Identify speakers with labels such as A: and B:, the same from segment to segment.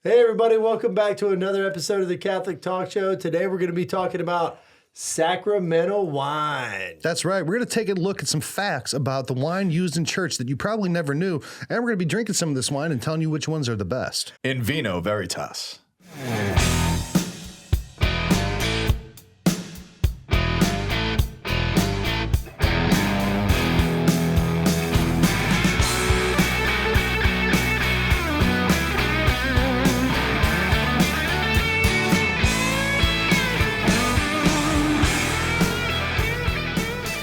A: Hey everybody, welcome back to another episode of the Catholic Talk Show. Today we're going to be talking about sacramental wine.
B: That's right. We're going to take a look at some facts about the wine used in church that you probably never knew. And we're going to be drinking some of this wine and telling you which ones are the best.
C: In vino veritas.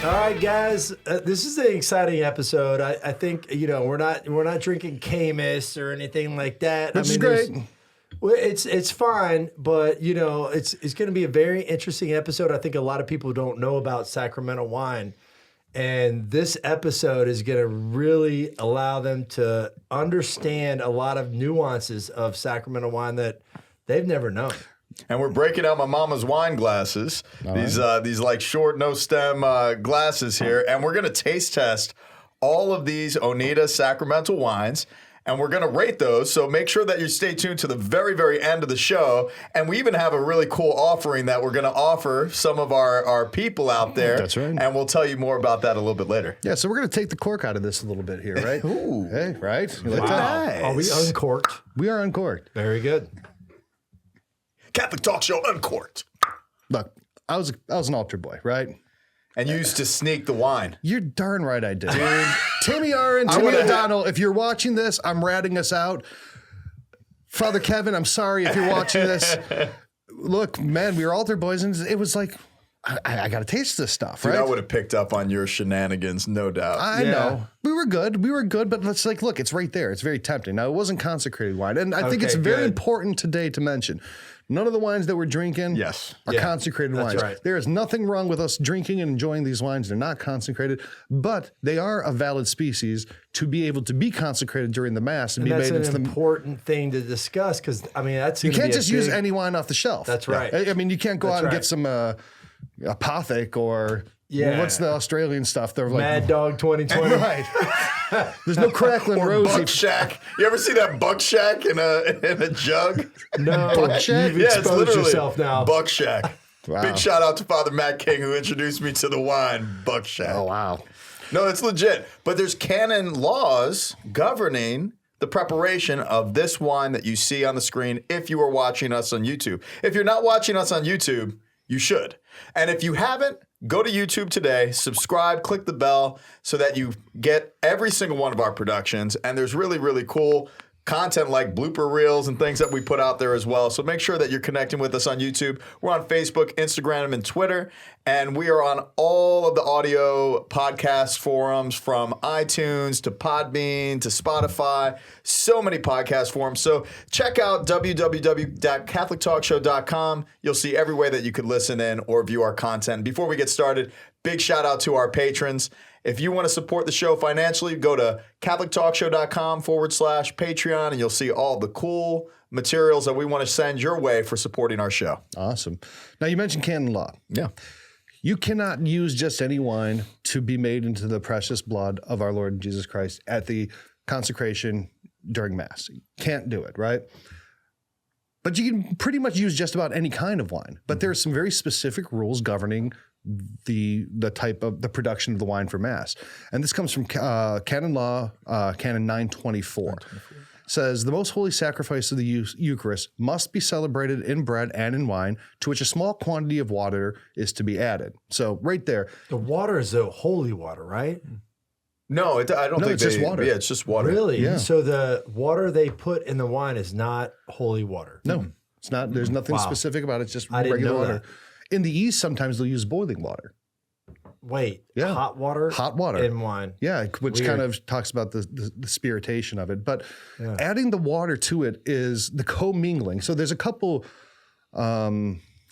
A: All right, guys, this is an exciting episode. I think we're not drinking Camus or anything like that.
B: Which is great.
A: Well, it's fine, but it's going to be a very interesting episode. I think a lot of people don't know about sacramental wine, and this episode is going to really allow them to understand a lot of nuances of sacramental wine that they've never known.
C: And we're breaking out my mama's wine glasses. These like short, no stem glasses here. And we're going to taste test all of these Oneida sacramental wines. And we're going to rate those. So make sure that you stay tuned to the very, very end of the show. And we even have a really cool offering that we're going to offer some of our people out there.
B: That's right.
C: And we'll tell you more about that a little bit later.
B: Yeah, so we're going to take the cork out of this a little bit here, right?
C: Ooh.
B: Hey, right? You like
C: Wow.
B: that?
A: Are we uncorked?
B: We are uncorked.
A: Very good.
C: Catholic Talk Show Uncorked.
B: Look, I was an altar boy, right?
C: And you used to sneak the wine.
B: You're darn right I did. Dude. Timmy R. and Timmy O'Donnell, if you're watching this, I'm ratting us out. Father Kevin, I'm sorry if you're watching this. Look, man, we were altar boys, and it was like, I got to taste this stuff,
C: Dude,
B: right?
C: I would have picked up on your shenanigans, no doubt.
B: I know. We were good, but let's look, it's right there. It's very tempting. Now, it wasn't consecrated wine, and I think it's very important today to mention. None of the wines that we're drinking are consecrated wines.
A: Right.
B: There is nothing wrong with us drinking and enjoying these wines. They're not consecrated, but they are a valid species to be able to be consecrated during the Mass and be
A: that's
B: made into
A: an important thing to discuss because, that's
B: You can't just use any wine off the shelf.
A: That's right.
B: I mean, you can't go out and get some Apothic or what's the Australian stuff? They're like
A: Mad Dog 2020.
B: Right. There's no crackling rosy.
C: Buck Shack. You ever see that Buck Shack in a jug?
A: No,
B: Buck Shack?
A: you've
C: Yeah, it's
A: exposed
C: literally
A: yourself now.
C: Buck Shack.
B: Wow.
C: Big shout out to Father Matt King who introduced me to the wine Buck Shack.
B: Oh, wow.
C: No, it's legit. But there's canon laws governing the preparation of this wine that you see on the screen if you are watching us on YouTube. If you're not watching us on YouTube, you should. And if you haven't, go to YouTube today, subscribe, click the bell so that you get every single one of our productions. And there's really, really cool content like blooper reels and things that we put out there as well. So make sure that you're connecting with us on YouTube. We're on Facebook, Instagram, and Twitter. And we are on all of the audio podcast forums from iTunes to Podbean to Spotify. So many podcast forums. So check out www.catholictalkshow.com. You'll see every way that you could listen in or view our content. Before we get started, big shout out to our patrons. If you want to support the show financially, go to catholictalkshow.com/Patreon and you'll see all the cool materials that we want to send your way for supporting our show.
B: Awesome. Now, you mentioned canon law.
C: Yeah.
B: You cannot use just any wine to be made into the precious blood of our Lord Jesus Christ at the consecration during Mass. You can't do it, right? But you can pretty much use just about any kind of wine. But there are some very specific rules governing the type of the production of the wine for Mass. And this comes from Canon Law, Canon 924. Says the most holy sacrifice of the Eucharist must be celebrated in bread and in wine, to which a small quantity of water is to be added. So right there.
A: The water is the holy water, right?
C: No, I don't think
B: it's just water.
C: Yeah, it's just water.
A: Really?
B: Yeah.
A: So the water they put in the wine is not holy water?
B: No, it's not. There's nothing specific about it. It's just regular water.
A: That.
B: In the East, sometimes they'll use boiling water.
A: Wait,
B: Yeah.
A: hot water in wine.
B: Yeah, which
A: Weird.
B: kind of talks about the spiritation of it. But adding the water to it is the commingling. So there's a couple...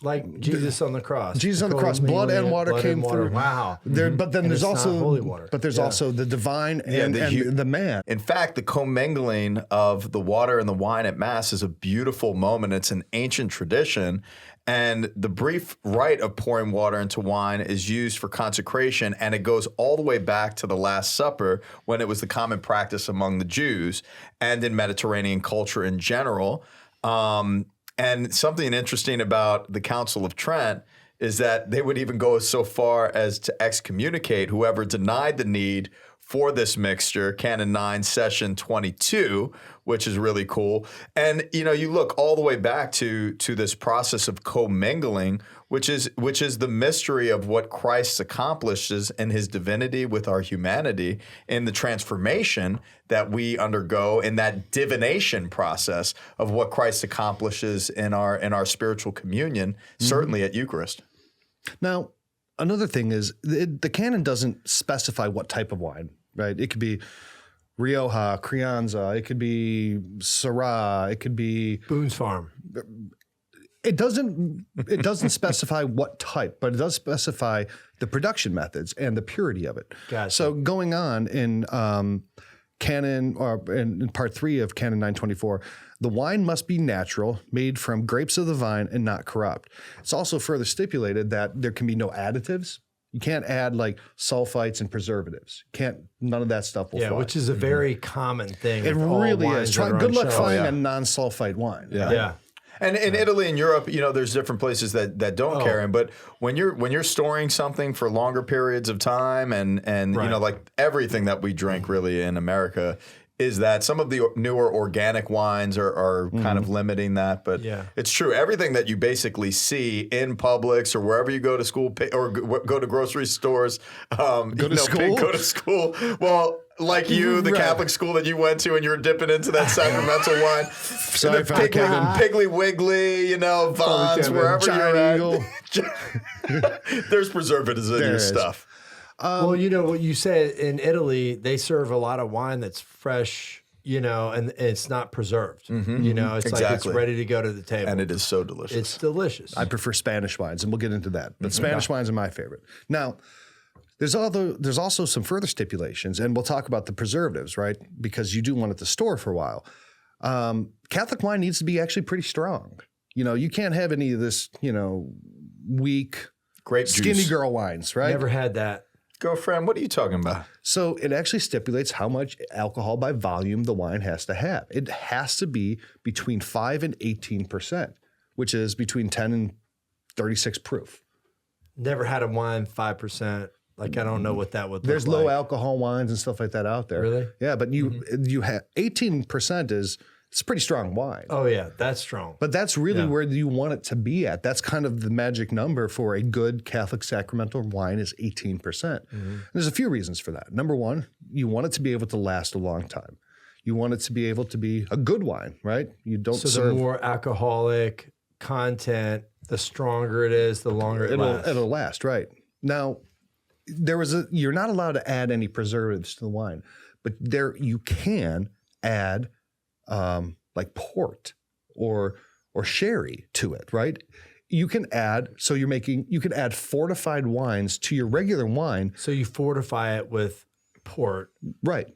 A: like Jesus on the cross.
B: Jesus on the cross, blood and water came through.
A: Wow.
B: But then there's also
A: holy water.
B: But there's also the divine and the man.
C: In fact, the commingling of the water and the wine at Mass is a beautiful moment. It's an ancient tradition. And the brief rite of pouring water into wine is used for consecration, and it goes all the way back to the Last Supper when it was the common practice among the Jews and in Mediterranean culture in general. And something interesting about the Council of Trent is that they would even go so far as to excommunicate whoever denied the need for this mixture, Canon 9, Session 22, which is really cool. And you look all the way back to this process of commingling, which is the mystery of what Christ accomplishes in his divinity with our humanity, in the transformation that we undergo, in that divination process of what Christ accomplishes in our spiritual communion, certainly at Eucharist.
B: Now, another thing is the canon doesn't specify what type of wine, right? It could be Rioja, Crianza, it could be Syrah, it could be
A: Boone's Farm.
B: It doesn't specify what type, but it does specify the production methods and the purity of it.
A: Gotcha.
B: So going on in Canon, or in part 3 of Canon 924, the wine must be natural, made from grapes of the vine and not corrupt. It's also further stipulated that there can be no additives. You can't add like sulfites and preservatives. None of that stuff will fly.
A: Which is a very common thing.
B: It
A: with all
B: really
A: wines
B: is.
A: that are
B: Good
A: on
B: luck
A: shelf.
B: finding a non-sulfite wine.
A: Yeah.
C: And in Italy and Europe, there's different places that don't carry them. But when you're storing something for longer periods of time, and like everything that we drink really in America, is that some of the newer organic wines are kind of limiting that. But it's true. Everything that you basically see in Publix or wherever you go to school or go to grocery stores,
B: Go to school?
C: Well, like you, the Catholic school that you went to, and you were dipping into that sacramental wine.
B: Sorry for Kevin.
C: Piggly Wiggly, Vons, wherever you're at. There's preservatives in your stuff.
A: Well, what you said in Italy, they serve a lot of wine that's fresh, and it's not preserved. It's like it's ready to go to the table.
C: And it is so delicious.
A: It's delicious.
B: I prefer Spanish wines, and we'll get into that. But Spanish wines are my favorite. Now, there's also some further stipulations, and we'll talk about the preservatives, right? Because you do want it to store for a while. Catholic wine needs to be actually pretty strong. You can't have any of this, weak,
C: grape
B: skinny
C: juice.
B: girl wines, right?
A: Never had that.
C: Girlfriend, what are you talking about?
B: So it actually stipulates how much alcohol by volume the wine has to have. It has to be between 5 and 18%, which is between 10 and 36 proof.
A: Never had a wine 5%. Like, I don't know what that would look like.
B: There's low alcohol wines and stuff like that out there.
A: Really?
B: Yeah, but you have 18% it's a pretty strong wine.
A: Oh, yeah, that's strong.
B: But that's really where you want it to be at. That's kind of the magic number for a good Catholic sacramental wine is 18%. There's a few reasons for that. Number one, you want it to be able to last a long time. You want it to be able to be a good wine, right? You don't serve.
A: The more alcoholic content, the stronger it is, the longer it lasts.
B: It'll last, right. Now, you're not allowed to add any preservatives to the wine, but you can add like port or sherry to it, right? You can add fortified wines to your regular wine.
A: So you fortify it with port.
B: Right.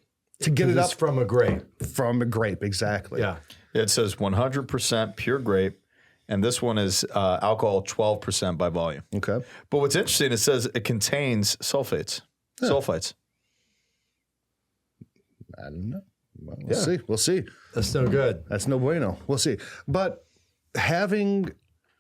B: To get it up
A: from a grape.
B: From a grape, exactly.
A: Yeah.
C: It says 100% pure grape, and this one is alcohol 12% by volume.
B: Okay.
C: But what's interesting, it says it contains sulfites. Sulfites.
B: I don't know. Well, we'll see.
A: That's no good.
B: That's no bueno. We'll see. But having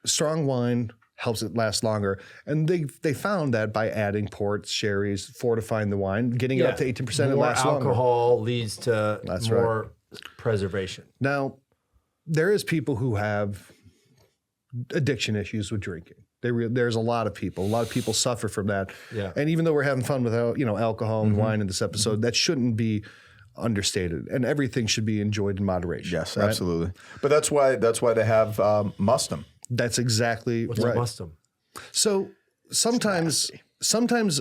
B: strong wine helps it last longer. And they found that by adding ports, sherries, fortifying the wine, getting it up to 18%, it lasts longer.
A: More alcohol leads to more preservation.
B: Now, there is people who have addiction issues with drinking. There's a lot of people. A lot of people suffer from that.
A: Yeah.
B: And even though we're having fun with alcohol and wine in this episode, that shouldn't be understated, and everything should be enjoyed in moderation.
C: Yes,
B: right?
C: absolutely. But that's why they have mustum.
B: That's exactly
A: What's
B: right.
A: a mustum?
B: So sometimes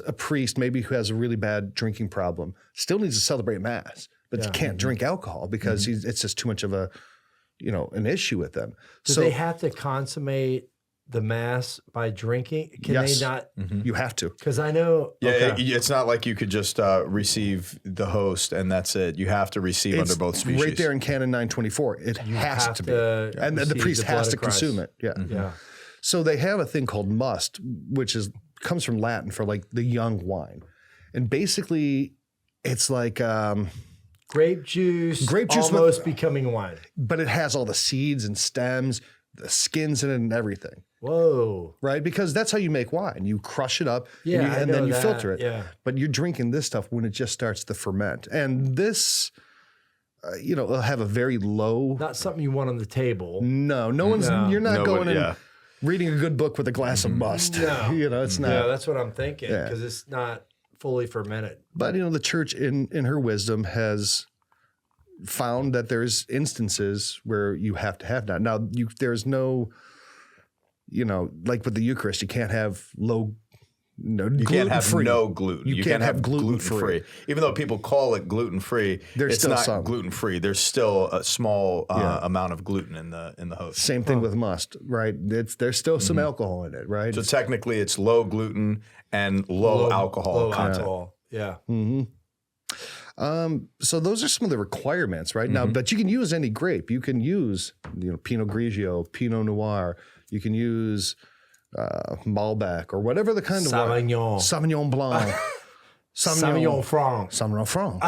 B: a priest maybe who has a really bad drinking problem still needs to celebrate mass, but you can't drink alcohol because it's just too much of an issue with them.
A: Do they have to consummate the mass by drinking? Can they not?
B: You have to.
A: Because I know.
C: Yeah, it's not like you could just receive the host and that's it. You have to receive under both species.
B: Right there in Canon 924. It has to be. And the priest has to consume it. Yeah.
A: Yeah.
B: So they have a thing called must, which comes from Latin for like the young wine. And basically it's like
A: Grape juice almost becoming wine.
B: But it has all the seeds and stems, the skins in it and everything.
A: Whoa.
B: Right? Because that's how you make wine. You crush it up
A: Yeah,
B: and then you filter it.
A: Yeah.
B: But you're drinking this stuff when it just starts to ferment. And this, it'll have a very low.
A: Not something you want on the table.
B: No, you're not going in reading a good book with a glass of must.
A: No.
B: It's not.
A: Yeah, that's what I'm thinking because it's not fully fermented.
B: But, the church in her wisdom has found that there's instances where you have to have that. Now, there's no, like with the Eucharist, you can't have
C: you can't have no gluten.
B: You can't have gluten-free.
C: Even though people call it gluten-free, it's not gluten-free. There's still a small amount of gluten in the host.
B: Same thing with must, right? There's still some alcohol in it, right?
C: So technically it's low gluten and low alcohol content.
A: Alcohol. Yeah.
B: Mm-hmm. So those are some of the requirements, right? Now, but you can use any grape. You can use, Pinot Grigio, Pinot Noir. You can use Malbec or whatever the kind of wine. Sauvignon Blanc.
A: Sauvignon Franc.
B: Sauvignon Franc.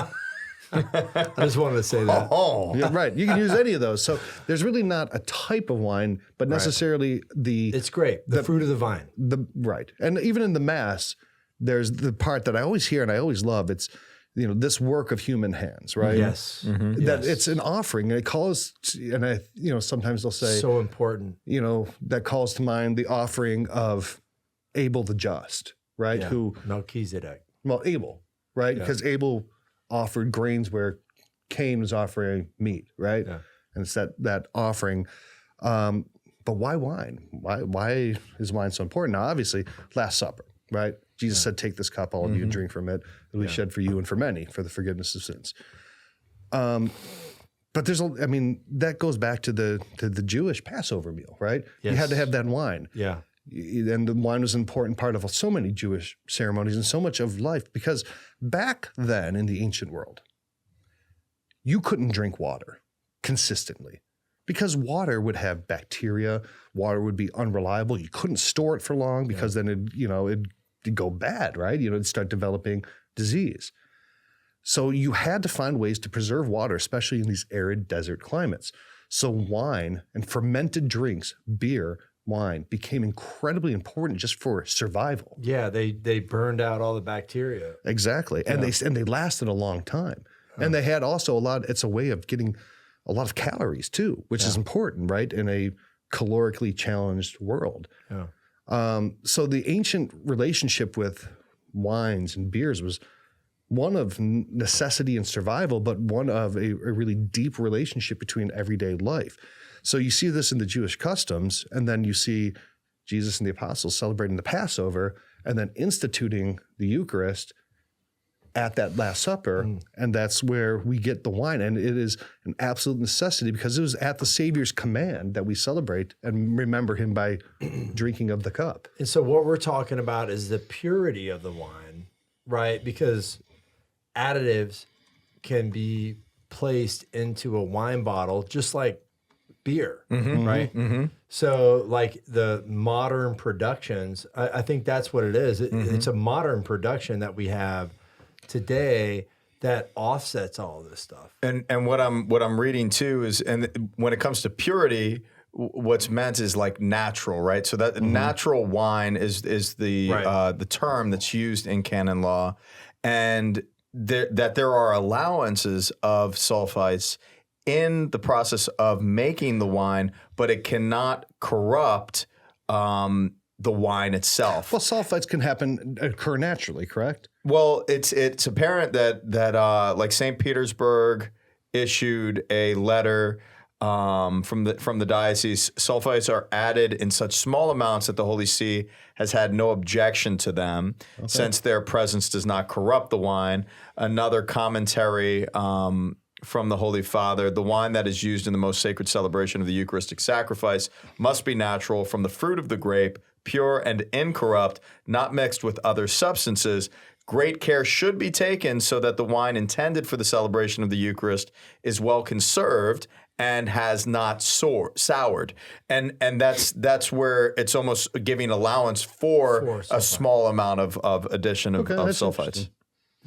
A: I just wanted to say that.
B: Yeah, right. You can use any of those. So there's really not a type of wine, but necessarily
A: It's great. The fruit of the vine.
B: Right. And even in the Mass, there's the part that I always hear and I always love. It's, this work of human hands, right?
A: Yes.
B: That it's an offering. And it calls, and sometimes they'll say,
A: so important.
B: That calls to mind the offering of Abel the just, right?
A: Yeah.
B: Who
A: Melchizedek.
B: Well, Abel, right? Because Abel offered grains where Cain was offering meat, right?
A: Yeah.
B: And it's that offering. But why wine? Why is wine so important? Now, obviously, Last Supper, right? Jesus said, "Take this cup, all of you, and drink from it. It will be shed for you and for many for the forgiveness of sins." But that goes back to the Jewish Passover meal, right?
A: Yes.
B: You had to have that wine.
A: Yeah.
B: And the wine was an important part of so many Jewish ceremonies and so much of life, because back then in the ancient world, you couldn't drink water consistently because water would have bacteria. Water would be unreliable. You couldn't store it for long because then it'd go bad, right? It'd start developing disease. So you had to find ways to preserve water, especially in these arid desert climates. So wine and fermented drinks, beer, wine, became incredibly important just for survival.
A: Yeah, they burned out all the bacteria.
B: Exactly. And they lasted a long time. And they had also it's a way of getting a lot of calories too, which is important, right? In a calorically challenged world.
A: Yeah.
B: So the ancient relationship with wines and beers was one of necessity and survival, but one of a really deep relationship between everyday life. So you see this in the Jewish customs, and then you see Jesus and the apostles celebrating the Passover and then instituting the Eucharist at that Last Supper, and that's where we get the wine. And it is an absolute necessity because it was at the Savior's command that we celebrate and remember him by drinking of the cup.
A: And so what we're talking about is the purity of the wine, right? Because additives can be placed into a wine bottle just like beer, right? So like the modern productions, I think that's what it is. It's a modern production that we have today that offsets all of this stuff.
C: And what I'm reading too is, and when it comes to purity, what's meant is like natural, right? So that natural wine is the term that's used in canon law, and that there are allowances of sulfites in the process of making the wine, but it cannot corrupt the wine itself.
B: Well, sulfites can occur naturally, correct?
C: Well, it's apparent that like St. Petersburg issued a letter from the diocese. Sulfites are added in such small amounts that the Holy See has had no objection to them, since their presence does not corrupt the wine. Another commentary from the Holy Father: the wine that is used in the most sacred celebration of the Eucharistic sacrifice must be natural from the fruit of the grape, pure and incorrupt, not mixed with other substances. Great care should be taken so that the wine intended for the celebration of the Eucharist is well conserved and has not soured. And that's where it's almost giving allowance for a small amount of addition of sulfites.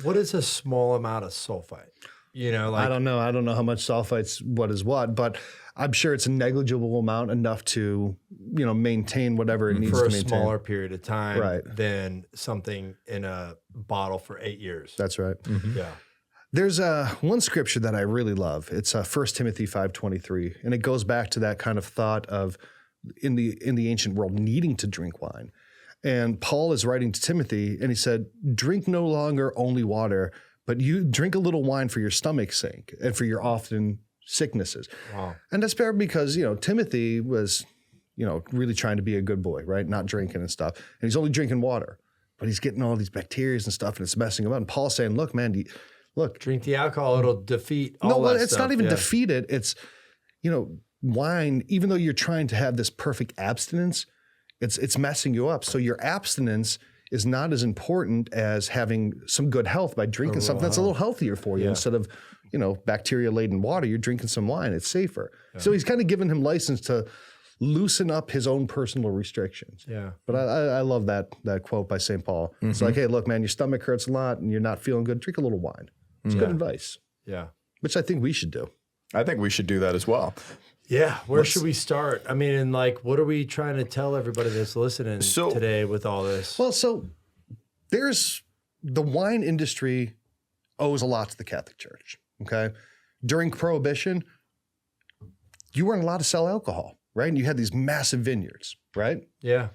A: What is a small amount of sulfite? You know, like
B: I don't know. I don't know how much sulfites what is what, but I'm sure it's a negligible amount, enough to, maintain whatever it needs
A: for
B: to
A: a
B: maintain.
A: smaller period of time
B: Right.
A: than something in a bottle for 8 years.
B: That's right.
A: Yeah.
B: There's one scripture that I really love. It's 1 Timothy 5:23, and it goes back to that kind of thought of in the ancient world needing to drink wine. And Paul is writing to Timothy, and he said, "Drink no longer only water, but you drink a little wine for your stomach's sake and for your often sicknesses."
A: Wow.
B: And that's fair because, Timothy was, really trying to be a good boy, right? Not drinking and stuff. And he's only drinking water, but he's getting all these bacteria and stuff, and it's messing him up. And Paul's saying, look, man, look.
A: Drink the alcohol, it'll defeat all that
B: It's
A: stuff.
B: not even
A: Yeah.
B: defeated. It's, wine, even though you're trying to have this perfect abstinence, it's messing you up. So your abstinence is not as important as having some good health by drinking something that's a little healthier for you. Instead of, bacteria-laden water, you're drinking some wine. It's safer. Yeah. So he's kind of giving him license to loosen up his own personal restrictions.
A: Yeah.
B: But I love that quote by St. Paul. It's like, hey, look, man, your stomach hurts a lot and you're not feeling good. Drink a little wine. It's good advice.
A: Yeah.
B: Which I think we should do.
C: I think we should do that as well.
A: Yeah. Where should we start? I mean, and what are we trying to tell everybody that's listening today with all this?
B: Well, so there's the wine industry owes a lot to the Catholic Church. Okay. During Prohibition, you weren't allowed to sell alcohol, right? And you had these massive vineyards, right?
A: Yeah.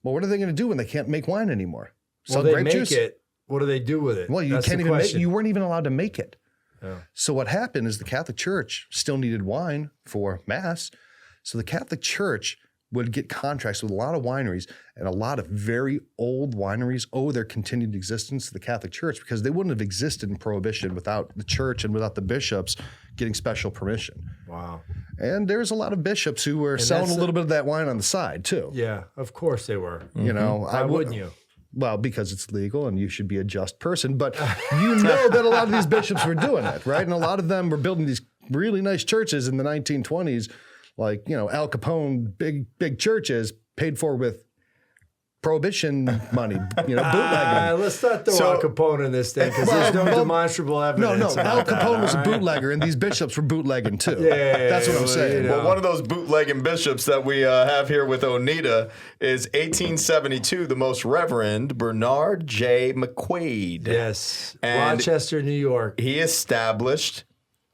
B: Well, what are they going to do when they can't make wine anymore?
A: Well, they make it. What do they do with it?
B: Well, you can't even make. You weren't even allowed to make it.
A: Yeah.
B: So what happened is the Catholic Church still needed wine for Mass. So the Catholic Church would get contracts with a lot of wineries, and a lot of very old wineries owe their continued existence to the Catholic Church because they wouldn't have existed in Prohibition without the church and without the bishops getting special permission.
A: Wow.
B: And there's a lot of bishops who were selling a little bit of that wine on the side too.
A: Yeah, of course they were.
B: Why
A: wouldn't you?
B: Well, because it's legal and you should be a just person. But that a lot of these bishops were doing it, right? And a lot of them were building these really nice churches in the 1920s, like, Al Capone, big churches paid for with Prohibition money, bootlegging.
A: Let's not throw Al Capone in this thing because there's no demonstrable evidence.
B: No, Al Capone was a bootlegger, and these bishops were bootlegging too. That's what I'm saying.
C: Well, one of those bootlegging bishops that we have here with Oneida is 1872, the Most Reverend Bernard J. McQuaid.
A: Yes,
C: And
A: Rochester, New York.
C: He established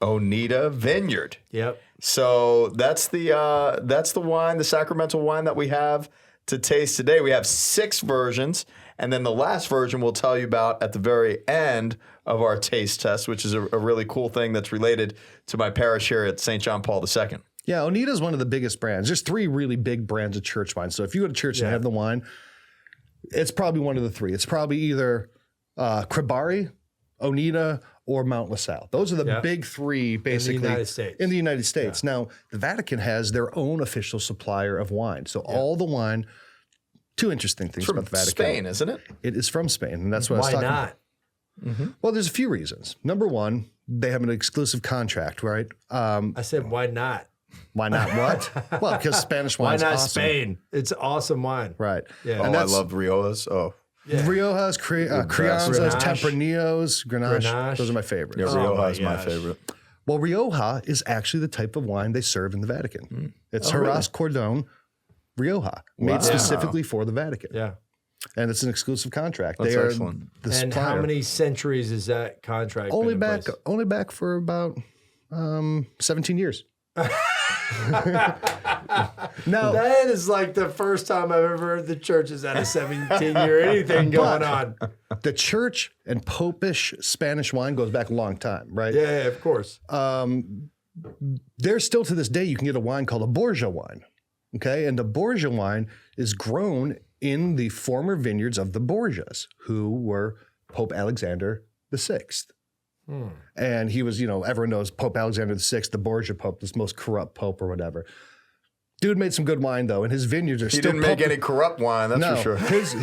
C: Oneida Vineyard.
A: Yep.
C: So that's the wine, the sacramental wine that we have to taste today. We have 6 versions, and then the last version we'll tell you about at the very end of our taste test, which is a really cool thing that's related to my parish here at St. John Paul II.
B: Yeah, Oneida is one of the biggest brands. There's 3 really big brands of church wine. So if you go to church and have the wine, it's probably one of the 3. It's probably either Cribari, Oneida, or Mount LaSalle. Those are the big 3, basically. In the United States. Yeah. Now, the Vatican has their own official supplier of wine. So all the wine, 2 interesting things about the Vatican.
C: Spain, isn't it?
B: It is from Spain, and that's what I was talking about.
A: Why not?
B: Well, there's a few reasons. Number one, they have an exclusive contract, right?
A: I said, why not?
B: Why not what? Well, because Spanish wine's
A: awesome. Why not
B: awesome.
A: Spain? It's awesome wine.
B: Right.
A: Yeah.
C: And I love Riojas. Oh.
B: Yeah. Riojas, Crianzas, Tempranillos, Grenache. Those are my favorites.
C: Yeah, Rioja is my favorite.
B: Well, Rioja is actually the type of wine they serve in the Vatican. It's Haras Cordon Rioja, made specifically for the Vatican.
A: Yeah.
B: And it's an exclusive contract.
C: That's
B: they are
C: excellent.
B: The
A: and
B: supplier.
A: how many centuries is that contract?
B: Only back for about 17 years.
A: Now that is like the first time I've ever heard the church has had a 17-year anything going on.
B: The church and popish Spanish wine goes back a long time, right?
A: Yeah, of course.
B: There's still to this day you can get a wine called a Borgia wine, okay? And the Borgia wine is grown in the former vineyards of the Borgias, who were Pope Alexander VI. And he was, everyone knows Pope Alexander VI, the Borgia Pope, this most corrupt Pope or whatever. Dude made some good wine, though, and his vineyards are still
C: He didn't make any corrupt wine, that's for sure.
B: His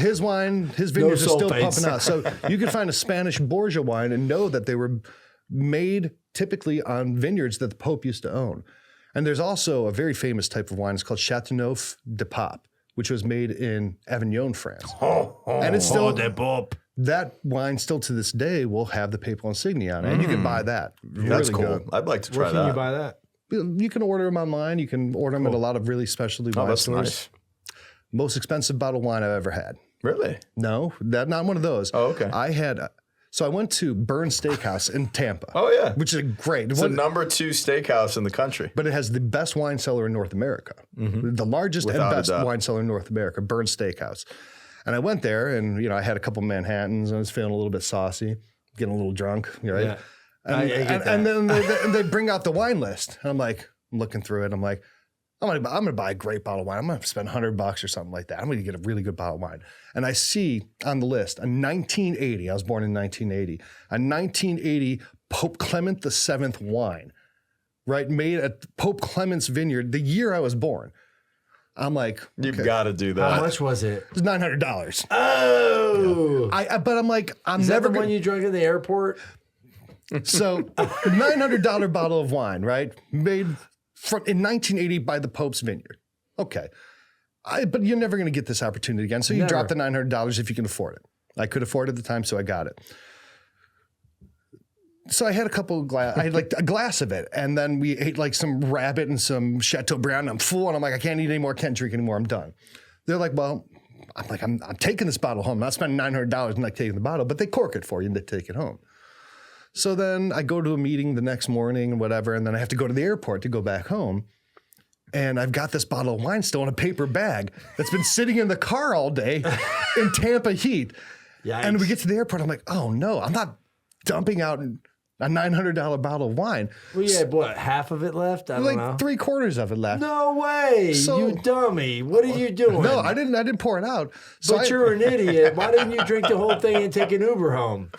B: vineyards are still pumping out. So you can find a Spanish Borgia wine and know that they were made typically on vineyards that the Pope used to own. And there's also a very famous type of wine. It's called Châteauneuf de Pape, which was made in Avignon, France. And it's still
A: the Pope.
B: that wine still to this day will have the papal insignia on it. And you can buy that.
C: That's
B: Really
C: cool.
B: good.
C: I'd like to try
A: Where
C: that.
A: can you buy that?
B: You can order them online. You can order them at a lot of really specialty wine
C: That's
B: stores.
C: nice.
B: Most expensive bottle of wine I've ever had.
C: Really?
B: No, not one of those.
C: Oh, okay.
B: So I went to Burn's Steakhouse in Tampa.
C: Oh, yeah.
B: Which is great.
C: It's the number 2 steakhouse in the country.
B: But it has the best wine cellar in North America. The largest
C: Without
B: and
C: a
B: best
C: doubt.
B: wine cellar in North America, Burn's Steakhouse. And I went there and, I had a couple Manhattans and I was feeling a little bit saucy, getting a little drunk, right?
A: Yeah.
B: And,
A: I get that.
B: and then they bring out the wine list. And I'm looking through it. I'm like, I'm gonna buy a great bottle of wine. I'm gonna spend $100 or something like that. I'm gonna get a really good bottle of wine. And I see on the list a 1980. I was born in 1980. A 1980 Pope Clement VII wine, right? Made at Pope Clement's vineyard the year I was born. I'm like,
C: You've got to do that.
A: How much was it?
B: it's $900.
A: Oh,
B: But I'm like, I'm
A: is that
B: never
A: the one you drank at the airport?
B: So $900 bottle of wine, right? Made in 1980 by the Pope's vineyard. Okay. But you're never going to get this opportunity again. So you
A: Never.
B: drop the $900 if you can afford it. I could afford it at the time, so I got it. So I had I had like a glass of it. And then we ate like some rabbit and some Chateaubriand. I'm full. And I'm like, I can't eat anymore. Can't drink anymore. I'm done. They're like, well, I'm taking this bottle home. I'm not spending $900 and like taking the bottle, but they cork it for you and they take it home. So then I go to a meeting the next morning and whatever, and then I have to go to the airport to go back home. And I've got this bottle of wine still in a paper bag that's been sitting in the car all day in Tampa heat.
A: Yikes.
B: And we get to the airport, I'm like, oh no, I'm not dumping out a $900 bottle of wine.
A: Well, you had what, half of it left? I don't know.
B: Like 3/4 of it left.
A: No way,
B: So-
A: you dummy. What are you doing?
B: No, I didn't pour it out. So
A: But you're an idiot. Why didn't you drink the whole thing and take an Uber home?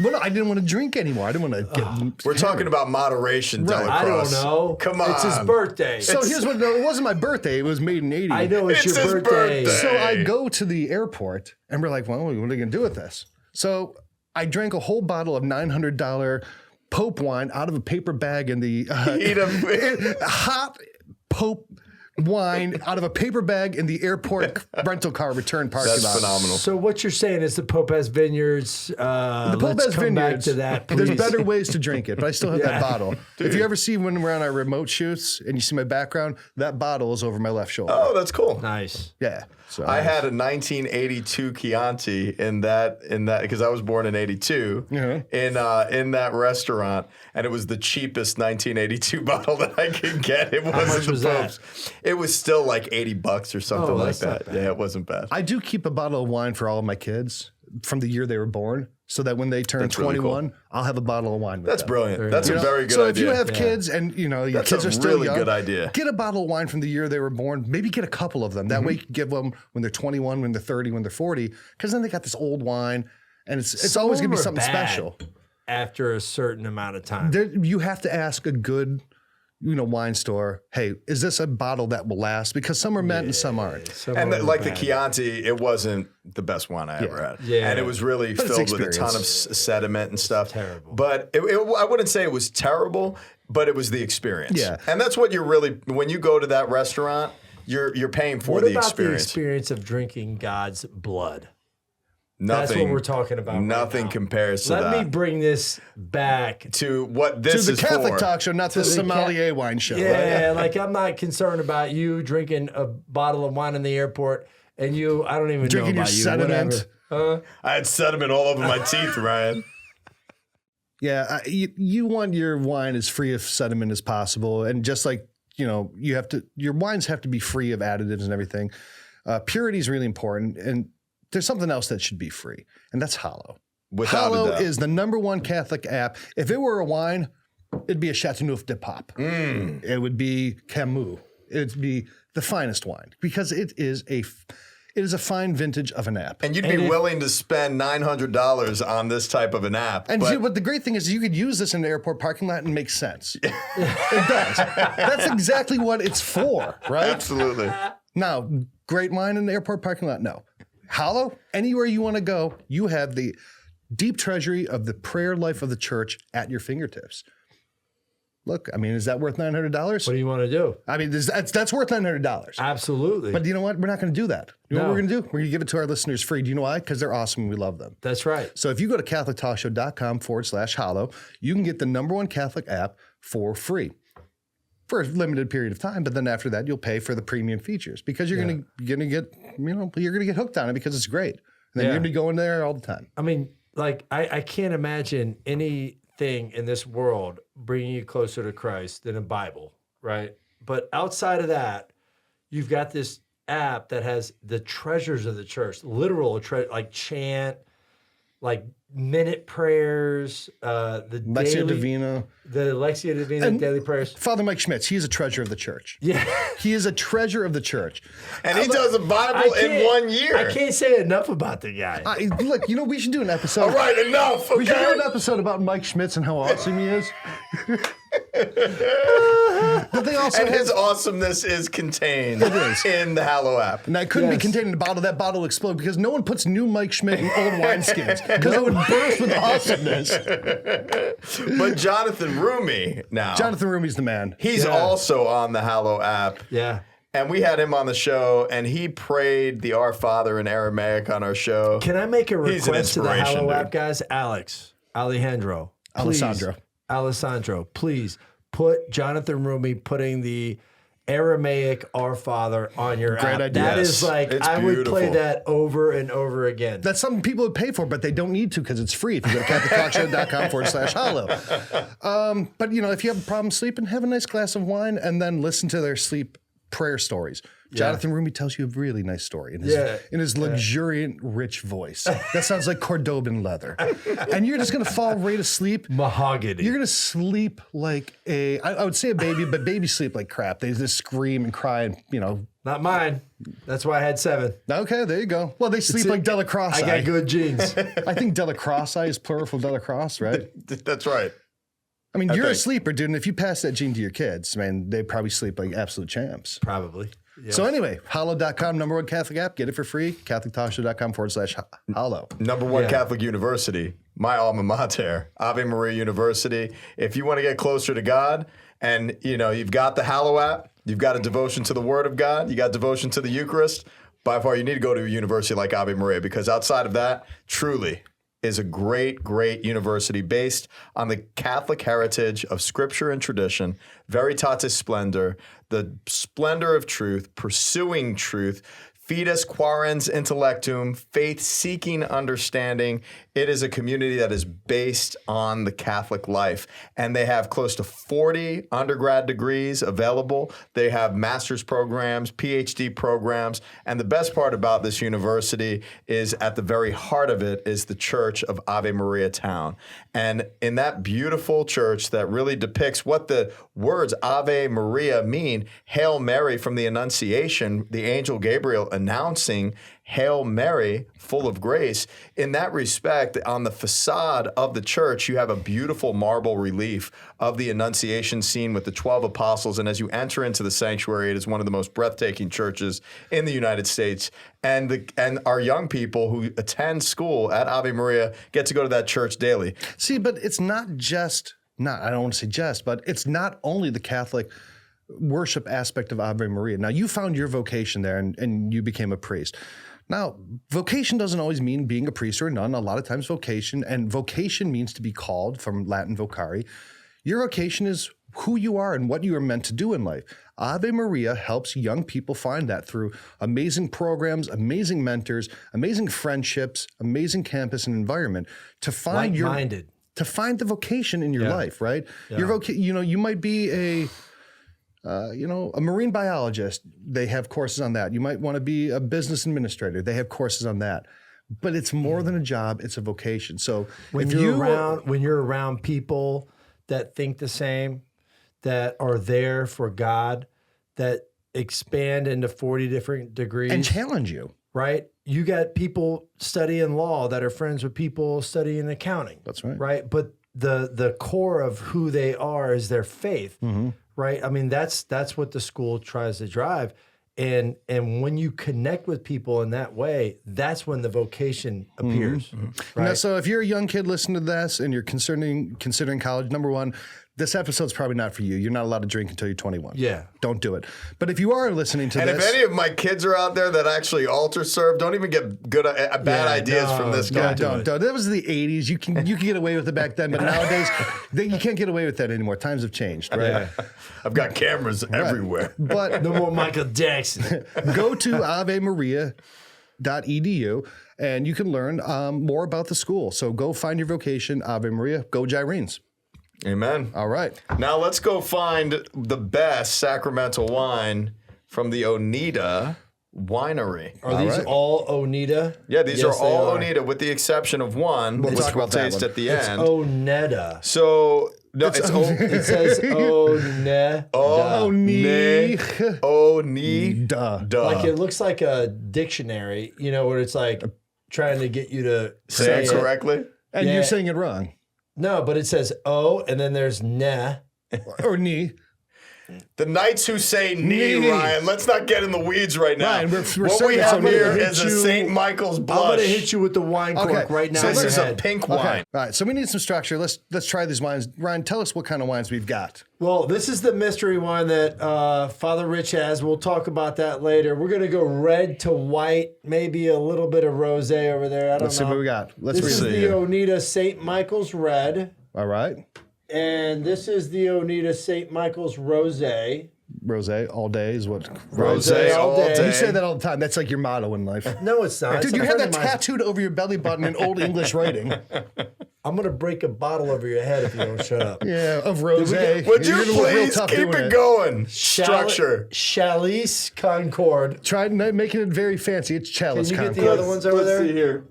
B: well, no, I didn't want to drink anymore. I didn't want to get.
C: We're talking about moderation,
B: Right.
C: Delacroix.
A: I don't know.
C: Come on.
A: It's his birthday.
B: So here's what. No, it wasn't my birthday. It was made in '80.
A: I know it's
C: It's
A: your
C: his
A: birthday.
C: birthday.
B: So I go to the airport and we're like, well, what are we going to do with this? So I drank a whole bottle of $900 Pope wine out of a paper bag in the
C: Eat 'em.
B: hot Pope wine out of a paper bag in the airport rental car return parking
C: That's
B: lot.
C: phenomenal.
A: So what you're saying is the Pope has vineyards.
B: The Pope
A: let's
B: has
A: come back
B: vineyards.
A: to that,
B: There's
A: please.
B: better ways to drink it, but I still have
A: Yeah.
B: that bottle. If you ever see when we're on our remote shoots and you see my background, that bottle is over my left shoulder.
C: Oh, that's cool.
A: Nice.
B: Yeah. So
C: I had a 1982 Chianti in that because I was born in '82 in that restaurant, and it was the cheapest 1982 bottle that I could get. It wasn't
A: much
C: the
A: was that?
C: Pope's. It was still like $80 or something
A: Oh,
C: like
A: that's not
C: that.
A: bad.
C: Yeah, it wasn't bad.
B: I do keep a bottle of wine for all of my kids from the year they were born, so that when they turn
C: That's really
B: 21, I'll have a bottle of wine with
C: That's
B: them.
C: brilliant. That's a
B: You know?
C: very good
B: so
C: idea.
B: if you have kids and your
C: That's
B: kids
C: a
B: are still
C: really
B: young,
C: good idea.
B: get a bottle of wine from the year they were born. Maybe get a couple of them. That way you can give them when they're 21, when they're 30, when they're 40, because then they got this old wine, and it's
A: Some
B: always
A: of
B: going to be
A: them are
B: something
A: bad
B: special.
A: After a certain amount of time.
B: You have to ask a good wine store, hey, is this a bottle that will last? Because some are meant and some aren't.
A: Some
C: And
A: of them
C: like
A: are
C: the
A: bad.
C: Chianti, it wasn't the best wine I ever had.
A: Yeah.
C: And it was really
B: But it's
C: filled with a ton of
B: experience.
C: sediment and stuff.
A: terrible.
C: But I wouldn't say it was terrible, but it was the experience.
B: Yeah.
C: And that's what you're really, when you go to that restaurant, you're paying for
A: What
C: the
A: about
C: experience.
A: the experience of drinking God's blood?
C: Nothing,
A: That's what we're talking about.
C: Nothing
A: right now.
C: compares to
A: Let
C: that.
A: me bring this back.
C: to what
B: To
C: this
B: the
C: is
B: Catholic
C: for.
B: talk show, not the
A: the
B: sommelier wine show.
A: Yeah, like I'm not concerned about you drinking a bottle of wine in the airport and I don't even
B: Drinking
A: know
B: your
A: about you.
B: sediment.
A: Whatever.
C: I had sediment all over my teeth, Ryan.
B: Yeah, you want your wine as free of sediment as possible, and just like your wines have to be free of additives and everything. Purity is really important, and there's something else that should be free, and that's Hallow.
C: Without a
B: Hallow
C: doubt.
B: is the #1 Catholic app. If it were a wine, it'd be a Chateauneuf de Pape. It would be Camus. It'd be the finest wine because it is a fine vintage of an app.
C: And you'd be willing to spend $900 on this type of an app.
B: And
C: but
B: see, what the great thing is, you could use this in an airport parking lot and it makes sense. It does. That's exactly what it's for, right?
C: absolutely.
B: Now, great wine in the airport parking lot? No. Hallow, anywhere you want to go, you have the deep treasury of the prayer life of the church at your fingertips. look, I mean, is that worth $900?
A: What do you want to do?
B: I mean, that's worth $900.
A: Absolutely.
B: But you know what? We're not going to do that. You know
A: No.
B: what we're going to do? We're going to give it to our listeners free. Do you know why? Because they're awesome and we love them.
A: That's right.
B: So if you go to CatholicTalkShow.com/Hallow, you can get the #1 Catholic app for free for a limited period of time. But then after that, you'll pay for the premium features because you're going to get, you're going to get hooked on it because it's great. And then you're going to be going there all the time.
A: I mean, like, I can't imagine anything in this world bringing you closer to Christ than a Bible, right? But outside of that, you've got this app that has the treasures of the church, literal like chant, like minute prayers, the
B: Lectio
A: daily,
B: Divina.
A: the Lectio Divina daily prayers.
B: Father Mike Schmitz, he is a treasure of the church.
A: Yeah.
B: He is a treasure of the church.
C: And he does a Bible in 1 year.
A: I can't say enough about the guy.
B: Look, you know, we should do an episode.
C: All right, enough. Okay?
B: We should do an episode about Mike Schmitz and how awesome he is. But they also
C: And his awasomeness is contained in the Hallow app.
B: And that couldn't be contained in a bottle. That bottle will explode because no one puts new Mike Schmidt in old wineskins because it would burst with awesomeness.
C: But Jonathan Rumi now.
B: Jonathan Rumi's the man.
C: He's also on the Hallow app.
A: Yeah.
C: And we had him on the show, and he prayed the Our Father in Aramaic on our show.
A: Can I make a
C: He's an
A: request to the
C: inspiration,
A: Hallow
C: dude.
A: app guys? Alejandro,
B: Alessandro.
A: please put Jonathan Rumi putting the Aramaic Our Father on your
B: Great
A: app.
B: idea.
A: That
C: Yes,
A: is like,
C: it's
A: I would play
C: beautiful.
A: that over and over again.
B: That's something people would pay for, but they don't need to because it's free if you go to CatholicTalkShow.com/Hallow. But, you know, if you have a problem sleeping, have a nice glass of wine and then listen to their sleep prayer stories. Jonathan Rumi tells you a really nice story in his luxuriant, rich voice. That sounds like Cordoban leather. And you're just going to fall right asleep.
A: Mahogany.
B: You're going to sleep like I would say a baby, but babies sleep like crap. They just scream and cry and, you know.
A: Not mine. That's why I had 7.
B: Okay, there you go. Well, they sleep like Delacrosse.
A: I got good genes.
B: I think Delacrosse is plural for Delacrosse, right?
C: That's right.
B: I mean, you're a sleeper, dude, and if you pass that gene to your kids, man, they probably sleep like absolute champs.
A: Probably. Yeah.
B: So anyway, Hallow.com, #1 Catholic app. Get it for free. CatholicTalkShow.com/Hallow.
C: #1 Catholic University, my alma mater, Ave Maria University. If you want to get closer to God, and you know you've got the Hallow app, you've got a devotion to the Word of God, you got devotion to the Eucharist. By far, you need to go to a university like Ave Maria because outside of that, truly is a great, great university based on the Catholic heritage of Scripture and tradition, Veritatis Splendor, the splendor of truth, pursuing truth, Fides Quaerens Intellectum, faith-seeking understanding. It is a community that is based on the Catholic life. And they have close to 40 undergrad degrees available. They have master's programs, PhD programs. And the best part about this university is at the very heart of it is the Church of Ave Maria Town. And in that beautiful church that really depicts what the words Ave Maria mean, Hail Mary from the Annunciation, the angel Gabriel announcing Hail Mary, full of grace. In that respect, on the facade of the church, you have a beautiful marble relief of the Annunciation scene with the 12 apostles. And as you enter into the sanctuary, it is one of the most breathtaking churches in the United States. And our young people who attend school at Ave Maria get to go to that church daily.
B: See, but it's not just, I don't want to say just, but it's not only the Catholic worship aspect of Ave Maria. Now, you found your vocation there and you became a priest. Now, vocation doesn't always mean being a priest or a nun. A lot of times vocation means to be called, from Latin vocare. Your vocation is who you are and what you are meant to do in life. Ave Maria helps young people find that through amazing programs, amazing mentors, amazing friendships, amazing campus and environment to find to find the vocation in your life, right?
A: Yeah.
B: Your you might be a marine biologist. They have courses on that. You might want to be a business administrator. They have courses on that. But it's more than a job. It's a vocation. So
A: when you're around people that think the same, that are there for God, that expand into 40 different degrees.
B: And challenge you.
A: Right? You got people studying law that are friends with people studying accounting.
B: That's right.
A: Right? But the core of who they are is their faith. Mm-hmm. Right? I mean, that's what the school tries to drive. And when you connect with people in that way, that's when the vocation appears. Mm-hmm.
B: Right?
A: Right?
B: So if you're a young kid listening to this and you're considering college, #1, this episode's probably not for you. You're not allowed to drink until you're 21.
A: Yeah.
B: Don't do it. But if you are listening to
C: And
B: this.
C: if any of my kids are out there that actually altar serve, don't even get bad ideas from this guy.
B: Don't. That was the 80s. You can get away with it back then, but nowadays you can't get away with that anymore. Times have changed, right?
A: Yeah.
C: I've got cameras everywhere.
B: But
A: No more Michael Jackson.
B: go to avemaria.edu and you can learn more about the school. So go find your vocation, Ave Maria, go Gyrenes.
C: Amen.
B: All right.
C: Now let's go find the best sacramental wine from the Oneida Winery.
A: Are these all Oneida?
C: Yeah, these
A: Yes,
C: are all
A: they
C: Oneida with the exception of one, which
B: talk
C: we'll
B: about that
C: taste
B: one.
C: at the
A: It's
C: end.
A: Oneda.
C: So, no, it's
A: It says Oneda.
C: Oneida.
A: Like it looks like a dictionary, where it's like trying to get you to
C: Say it
A: it.
C: correctly.
B: And
A: Yeah.
B: you're saying it wrong.
A: No, but it says O, and then there's ne.
B: Or knee.
C: The knights who say knee,
B: Knee.
C: Ryan. Let's not get in the weeds right now.
B: Ryan, we're
C: what we
B: serving
C: have
B: somebody
C: here
B: to hit
C: is a
B: you-
C: St. Michael's
A: I'm
C: blush.
A: gonna hit you with the wine cork right now.
C: So
A: in
C: this
A: your
C: is a
A: head.
C: pink
B: Okay.
C: wine.
B: All right. So we need some structure. Let's try these wines. Ryan, tell us what kind of wines we've got.
A: Well, this is the mystery wine that Father Rich has. We'll talk about that later. We're gonna go red to white, maybe a little bit of rosé over there. I don't
B: Let's
A: know.
B: see what we got. Let's
A: This is
B: read.
A: the
C: here.
A: Oneida St. Michael's Red,
B: All right.
A: and this is the Oneida St. Michael's Rosé.
B: Rosé all day is what.
C: Rosé all day.
B: You say that all the time. That's like your motto in life.
A: No, it's not.
B: Dude,
A: It's
B: you
A: a
B: have
A: friend
B: that
A: of mine's.
B: tattooed over your belly button in Old English writing.
A: I'm gonna break a bottle over your head if you don't shut up.
B: Yeah, of rosé.
C: Would you
B: You're gonna look real
C: please
B: tough
C: keep
B: doing
C: it going? Structure.
A: Chalice Concord.
B: Try making it very fancy. It's chalice.
A: Can you get the
B: Concord.
A: other ones over there?
C: here.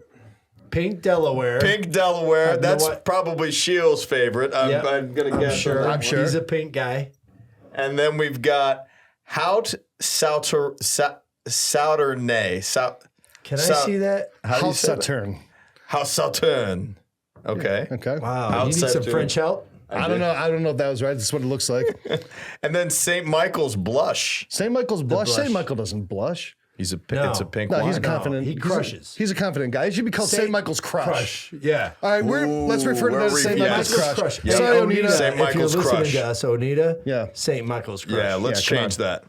A: Pink Delaware.
C: Pink Delaware.
A: know
C: That's
A: what?
C: probably Shields' favorite.
A: Yep.
C: I'm going to guess.
A: Sure.
B: I'm sure.
A: He's a pink guy.
C: And then we've got Hout Sauternay.
A: Can I see that?
C: How do you
B: House
C: say that?
B: Sauterne.
C: House Sauterne. Okay.
B: Okay.
A: Wow.
C: Hout
A: You need some
C: Sauterne.
A: French help?
B: I don't know. I don't know if that was right. That's what it looks like.
C: And then St. Michael's Blush.
B: St. Michael's blush.
A: blush.
B: St. Michael doesn't blush.
C: It's a pink
B: No,
C: wine.
B: he's a confident.
A: he crushes.
B: He's a confident guy. He should be called St. Michael's Crush.
A: Yeah.
B: All right, let's refer to
C: where
B: that as
C: we-
B: St.
C: yeah.
B: Michael's
A: Michael's
B: Crush.
A: Crush.
B: Sorry,
A: Oneida.
B: Oneida.
C: St.
A: If you're
C: Michael's
A: listening
C: Crush.
A: to us, Oneida.
B: Yeah.
A: St. Michael's Crush.
C: Yeah, let's
B: come
C: change that.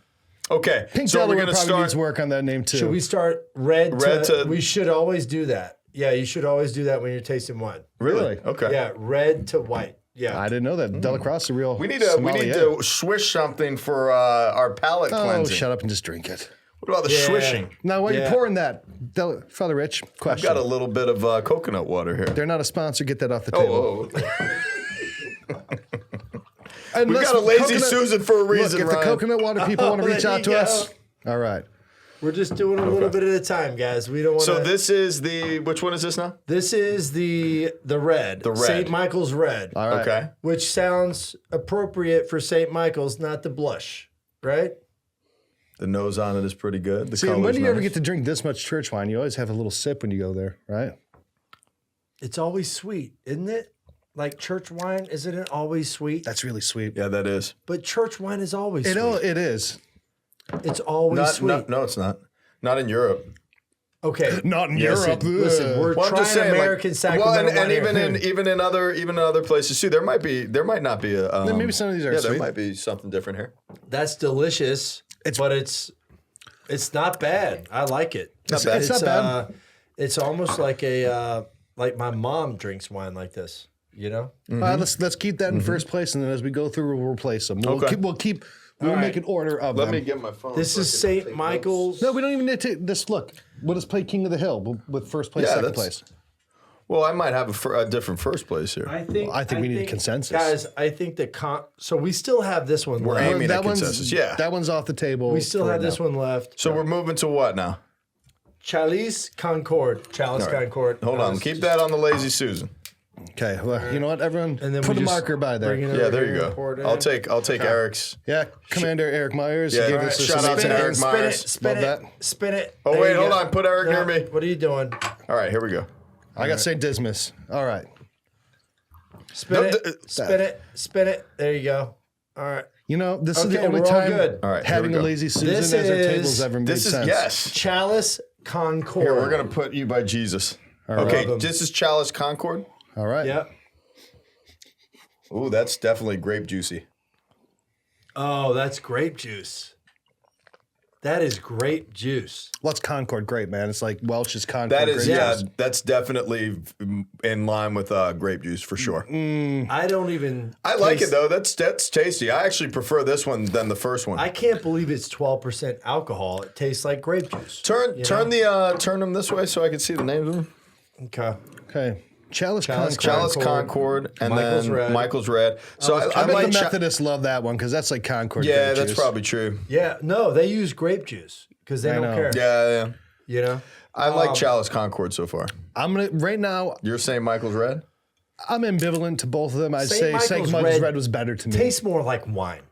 C: Okay.
B: Pink
C: so we're
B: Delaware
C: going to
B: probably
C: start.
B: needs work on that name too.
A: Should we start red
C: Red
A: to,
C: to-
A: we should always do that. Yeah, you should always do that when you're tasting wine.
C: Really? Okay.
A: Yeah, red to white. Yeah.
B: I didn't know that. Delacroix is a real.
C: We need to swish something for our palate
B: Oh,
C: cleansing.
B: shut up and just drink it.
C: What about the
A: Yeah.
C: swishing?
B: Now, while you're
A: Yeah.
B: pouring that, Father Rich,
C: I've
B: question.
C: got a little bit of coconut water here.
B: They're not a sponsor. Get that off the table. And
C: We've
B: let's-
C: got a lazy
B: coconut-
C: Susan for a reason,
B: Look, if the
C: Ryan.
B: coconut water people want to reach
A: there
B: out
A: you
B: to
A: go.
B: us, all right.
A: We're just doing a little bit at a time, guys. We don't want to.
C: So this is which one is this now?
A: This is the red.
C: The red.
A: St. Michael's Red.
B: All right.
C: Okay.
A: Which sounds appropriate for St. Michael's, not the blush, right?
C: The nose on it is pretty good. The
B: See, and when
C: color's
B: do you ever
C: nice.
B: get to drink this much church wine? You always have a little sip when you go there, right?
A: It's always sweet, isn't it? Like church wine, isn't it always sweet?
B: That's really sweet.
C: Yeah, that is.
A: But church wine is always
B: You
A: sweet.
B: know, it is.
A: It's always sweet.
C: No, it's not. Not in Europe.
A: Okay.
B: Not in
C: Yes,
B: Europe.
A: Listen, we're
C: Well, I'm
A: trying
C: just saying,
A: American
C: like,
A: Sacramental
C: and
A: wine
C: even
A: here.
C: in other places too. There might not be a.
B: Maybe some of these are
C: Yeah,
B: sweet.
C: there might be something different here.
A: That's delicious, but it's not bad. I like it.
C: Not bad.
B: It's not bad.
A: It's almost like like my mom drinks wine like this. You know.
B: Let's keep that in first place, and then as we go through, we'll replace them. We'll
C: Okay.
B: We'll
A: All
B: make
A: right.
B: an order of
C: Let
B: them.
C: me get my phone.
A: This
C: so I
A: is
C: can
A: St.
C: take
A: Michael's.
B: No, we don't even need to this. Look, we'll just play King of the Hill with first place,
C: Yeah,
B: second
C: that's-
B: place.
C: Well, I might have a different first place here.
A: I think
B: we need a consensus.
A: guys. I think so we still have this one
C: We're
A: left.
C: aiming
B: that
C: at
B: one's
C: consensus. Yeah.
B: that one's off the table.
A: We still
B: for
A: have
B: right
A: this
B: now.
A: one left.
C: So we're moving to what now?
A: Chalice Concord. Chalice
C: All right.
A: Concord.
C: Hold on. Keep that on the lazy Susan.
B: Okay, well, you know what, everyone,
A: And then
B: put
A: we
B: a
A: just
B: marker by there.
A: bring it
C: Yeah,
A: over
C: there you
A: here and
C: go.
A: pour it in.
C: I'll take Eric's.
B: Yeah, Commander Eric Myers.
C: Yeah,
B: gave
C: all
B: us
C: right,
B: a
C: shout out to
B: spin
C: Eric
B: it.
A: Spin
C: Myers.
A: it, spin
B: Love
A: it,
B: that.
A: spin it.
C: Oh,
A: There
C: wait,
A: you
C: hold
A: go.
C: on. Put Eric near me.
A: What are you doing?
C: All right, here we go.
B: I got St. Dismas. All right.
A: Spin
C: No,
A: it, spin it, spin it. There you go. All right.
B: You know, this is
A: Okay,
B: the only
A: we're all
B: time
A: good.
C: All right, here
B: having
C: we
B: a
C: go.
B: lazy Susan
A: This
B: as our
A: is-
B: tables ever made
C: This is
B: sense.
C: yes.
A: Chalice Concord.
C: Here, we're gonna put you by Jesus. Okay,
A: Love 'em.
C: this is Chalice Concord.
B: All right.
A: Yep.
C: Ooh, that's definitely grape juicy.
A: Oh, that's grape juice. That is grape juice.
B: What's Concord grape, man? It's like Welch's Concord
C: That is,
B: grape
C: yeah,
B: juice.
C: that's definitely in line with grape juice for sure.
A: I don't even.
C: I like it though. That's tasty. I actually prefer this one than the first one.
A: I can't believe it's 12% alcohol. It tastes like grape juice.
C: Turn them this way so I can see the names of them.
A: Okay.
B: Okay. Chalice
A: Chalice
B: Concord.
C: Chalice Concord and
A: Michael's
C: then
A: Red.
C: Michael's Red. So
B: I
C: I
B: bet
C: like
B: the Methodists love that one because that's like Concord
C: Yeah,
B: grape
C: that's
B: juice.
C: probably true.
A: Yeah. No, they use grape juice because they don't
B: know.
A: care.
C: Yeah.
A: You know.
C: I like Chalice Concord so far.
B: I'm gonna right now.
C: You're saying Michael's Red?
B: I'm ambivalent to both of them. I'd
A: St.
B: say
A: Michael's
B: St. Michael's
A: Red
B: Red was better to me.
A: Tastes more like wine.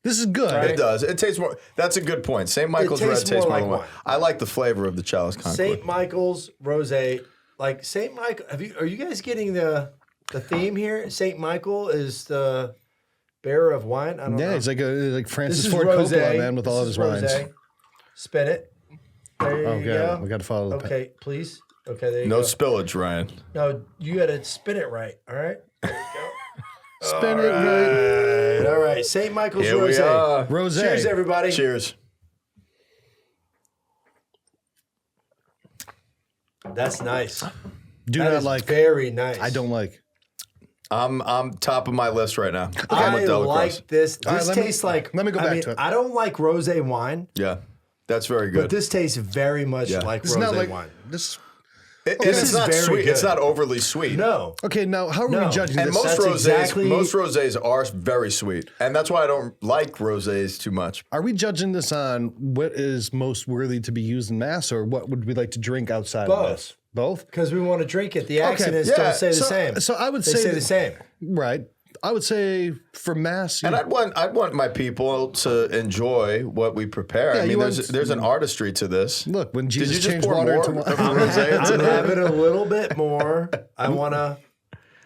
B: This is good.
A: Right.
C: It does. It tastes more. That's a good point. St. Michael's Red
A: tastes
C: tastes
A: more
C: more
A: like
C: like
A: wine.
C: I like the flavor of the Chalice Concord.
A: St. Michael's rosé, like St. Michael. Are you guys getting the theme here? St. Michael is the bearer of wine. I don't know.
B: Yeah, it's like Francis
A: This is
B: Ford
A: rosé.
B: Coppola, man, with all of his wines.
A: Rosé. Spin it. There you go.
B: We got to follow the
A: Okay, please. Okay, there you
C: No
A: go.
C: spillage, Ryan.
A: No, you got to spin it right. All right. There you go.
B: Spin it right.
A: All right. St. Michael's
C: Here we
A: rosé.
C: are.
B: Rosé.
A: Cheers, everybody.
C: Cheers.
A: That's nice.
B: Do
A: That
B: not
A: is
B: like.
A: very nice.
B: I don't like.
C: I'm top of my list right now.
A: I
C: with Delacroix.
A: like this.
B: All right,
A: This
B: let me-
A: tastes like.
B: let me go
A: I
B: back
A: mean,
B: to it.
A: I don't like rosé wine,
C: Yeah, that's very
A: but
C: good.
A: this tastes very much
C: Yeah.
A: like
B: It's
A: rosé
B: not like
A: wine.
B: this.
C: And
A: This
C: it's
A: is
C: not
A: very
C: sweet. It's
A: good.
C: not overly sweet.
A: No.
B: Okay, now how are
A: No.
B: we judging
C: And
B: this?
C: most
A: That's
C: rosés are very sweet, and that's why I don't like rosés too much.
B: Are we judging this on what is most worthy to be used in mass, or what would we like to drink outside of
A: Both.
B: this? Both.
A: Because we want to drink it. The accidents
C: yeah.
A: don't say the
B: So-
A: same.
B: so I would
A: they
B: say
A: say
B: that-
A: the same.
B: Right. I would say for mass.
C: And I'd want my people to enjoy what we prepare.
B: Yeah,
C: I mean,
B: you
C: there's an artistry to this.
B: look when
C: Did
B: Jesus
C: you just
B: changed
C: pour
B: water
C: more
B: into
C: of
B: wine.
C: rosé into
A: I'm
C: that?
A: having a little bit more. I want to.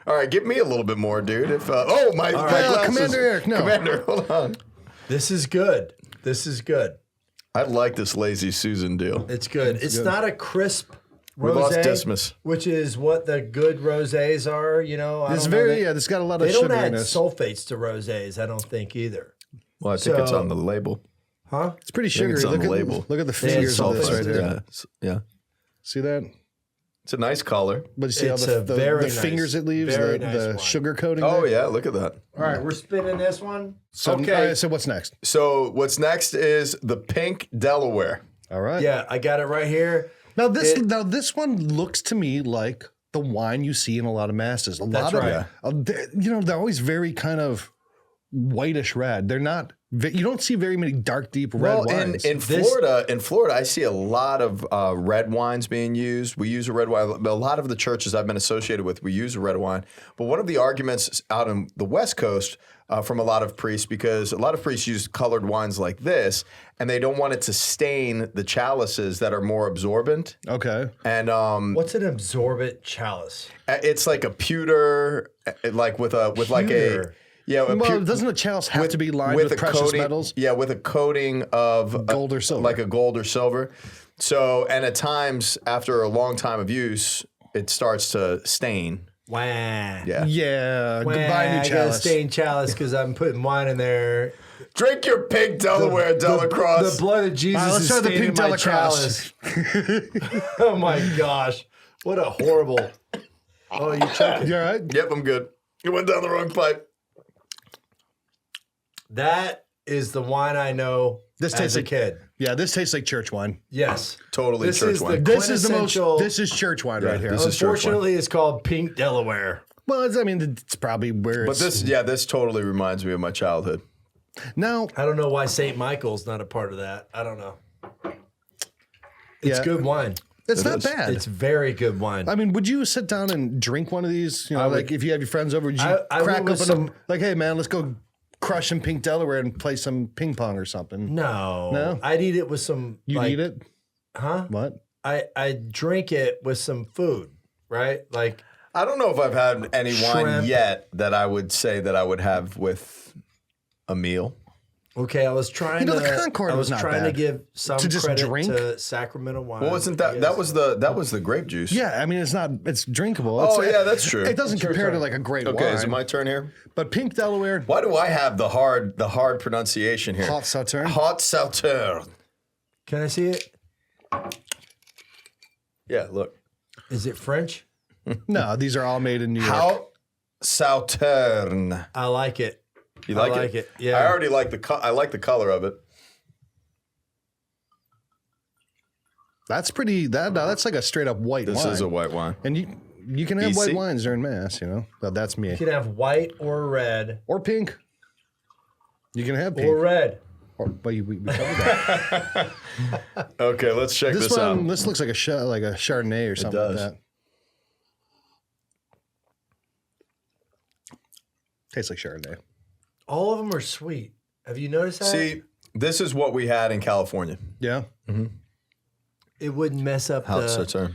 C: All right, give me a little bit more, dude. If oh my, my glasses.
B: Commander Eric, no.
C: Commander, hold on.
A: This is good. This is good.
C: I like this lazy Susan deal.
A: It's good. It's not a crisp
C: We lost
A: rosé,
C: Dismas.
A: which is what the good rosés are. You know, I
B: It's
A: don't know.
B: very yeah. This got a lot of
A: They don't add
B: sugariness.
A: sulfates to rosés. I don't think either.
C: Well, I think it's
A: So-
C: on the label.
A: Huh?
B: It's pretty
C: I think
B: sugary.
C: it's on
B: Look
C: the
B: at
C: label.
B: look at the
A: Yeah,
B: fingers of this
A: sulfates,
B: right here.
C: Yeah, yeah.
B: See that?
C: It's a nice color.
B: But you see
A: It's
B: how
A: a very
B: the
A: nice-
B: fingers it leaves,
A: very
B: the,
A: nice
B: the
A: wine.
B: sugar coating.
C: Oh
B: there?
C: yeah, look at that.
A: All right, we're spinning this one.
B: So,
A: okay.
B: all right, so what's next?
C: So what's next is the pink Delaware.
B: All right.
A: Yeah, I got it right here.
B: Now this one looks to me like the wine you see in a lot of masses.
A: That's right.
B: They're always very kind of whitish red. They're not. You don't see very many dark, deep red
C: Well,
B: wines.
C: in Florida, I see a lot of red wines being used. We use a red wine. A lot of the churches I've been associated with, we use a red wine. But one of the arguments out on the West Coast from a lot of priests, because a lot of priests use colored wines like this, and they don't want it to stain the chalices that are more absorbent.
B: Okay.
C: And
A: What's an absorbent chalice?
C: it's like a pewter, like with like a
A: Pewter?
B: Well, doesn't a chalice have to be lined with
C: a
B: precious
C: coating,
B: metals?
C: Yeah, with a coating of
B: Gold or silver.
C: like a gold or silver. So, and at times after a long time of use, it starts to stain.
A: Wah.
C: Yeah.
B: Yeah.
A: Wah,
B: Goodbye, new
A: I got a
B: chalice.
A: stained chalice because I'm putting wine in there.
C: Drink your pink Delaware Delacroix.
A: The blood of Jesus
B: let's
A: is
B: try the
A: staining
B: pink
A: my
B: Delacroix.
A: chalice. Oh my gosh. What a horrible. Oh, you checking?
B: You all right?
C: Yep, I'm good. It went down the wrong pipe.
A: That is the wine I know
B: This
A: as
B: tastes
A: a
B: like
A: kid.
B: Yeah, this tastes like church wine.
A: Yes.
C: Totally
A: This
C: church
A: is
C: wine.
A: the
B: This is the most.
A: quintessential-
B: This is church wine right here.
C: this is church wine.
A: Unfortunately, it's called Pink Delaware.
B: Well, it's probably where
C: But
B: it's.
C: this totally reminds me of my childhood.
B: Now,
A: I don't know why St. Michael's not a part of that. I don't know. It's
B: Yeah.
A: good wine.
B: it's
C: It
B: not
C: is.
B: bad.
A: It's very good wine.
B: I mean, would you sit down and drink one of these? You know,
A: would-
B: like if you have your friends over, would you
A: I
B: crack
A: would
B: open
A: with some-
B: some, like, hey man, let's go crush some pink Delaware and play some ping pong or something.
A: No.
B: No?
A: I'd eat it with some.
B: You
A: like,
B: eat it?
A: Huh?
B: What?
A: I drink it with some food, right? Like,
C: I don't know if I've had any wine
A: Shrimp.
C: yet that I would say that I would have with a meal.
A: Okay, I was trying
B: You know,
A: to.
B: the Concord
A: I was
B: was not
A: trying to
B: bad.
A: give some
B: To just
A: credit
B: drink?
A: to Sacramental wine.
C: Well, wasn't that that was the grape juice?
B: Yeah, I mean, it's drinkable.
C: Oh,
B: It's,
C: yeah, that's true.
B: It doesn't
A: It's your
B: compare to
A: turn.
B: like a great
C: Okay,
B: wine.
C: is it my turn here?
B: But Pink Delaware,
C: Why do I have the hard pronunciation here?
B: Hot Sauterne.
C: Hot Sauterne.
A: Can I see it?
C: Yeah, look.
A: Is it French?
B: No, these are all made in New York.
C: Hot Sauterne.
A: I like it.
C: You like,
A: I like it. Yeah.
C: I already like I like the color of it.
B: That's pretty. That's like a straight up white
C: This
B: wine.
C: is a white wine.
B: And you can have
C: EC?
B: white wines during mass. You know, but that's me.
A: You can have white or red
B: Or pink. You can have pink.
A: or red.
B: But we covered that.
C: Okay, let's check
B: This
C: this
B: one,
C: out.
B: this looks like a Chardonnay or something like
C: does.
B: that. Tastes like Chardonnay.
A: All of them are sweet. Have you noticed that?
C: See, this is what we had in California.
B: Yeah.
A: It wouldn't mess up
C: Hot
A: the.
C: Sauterne.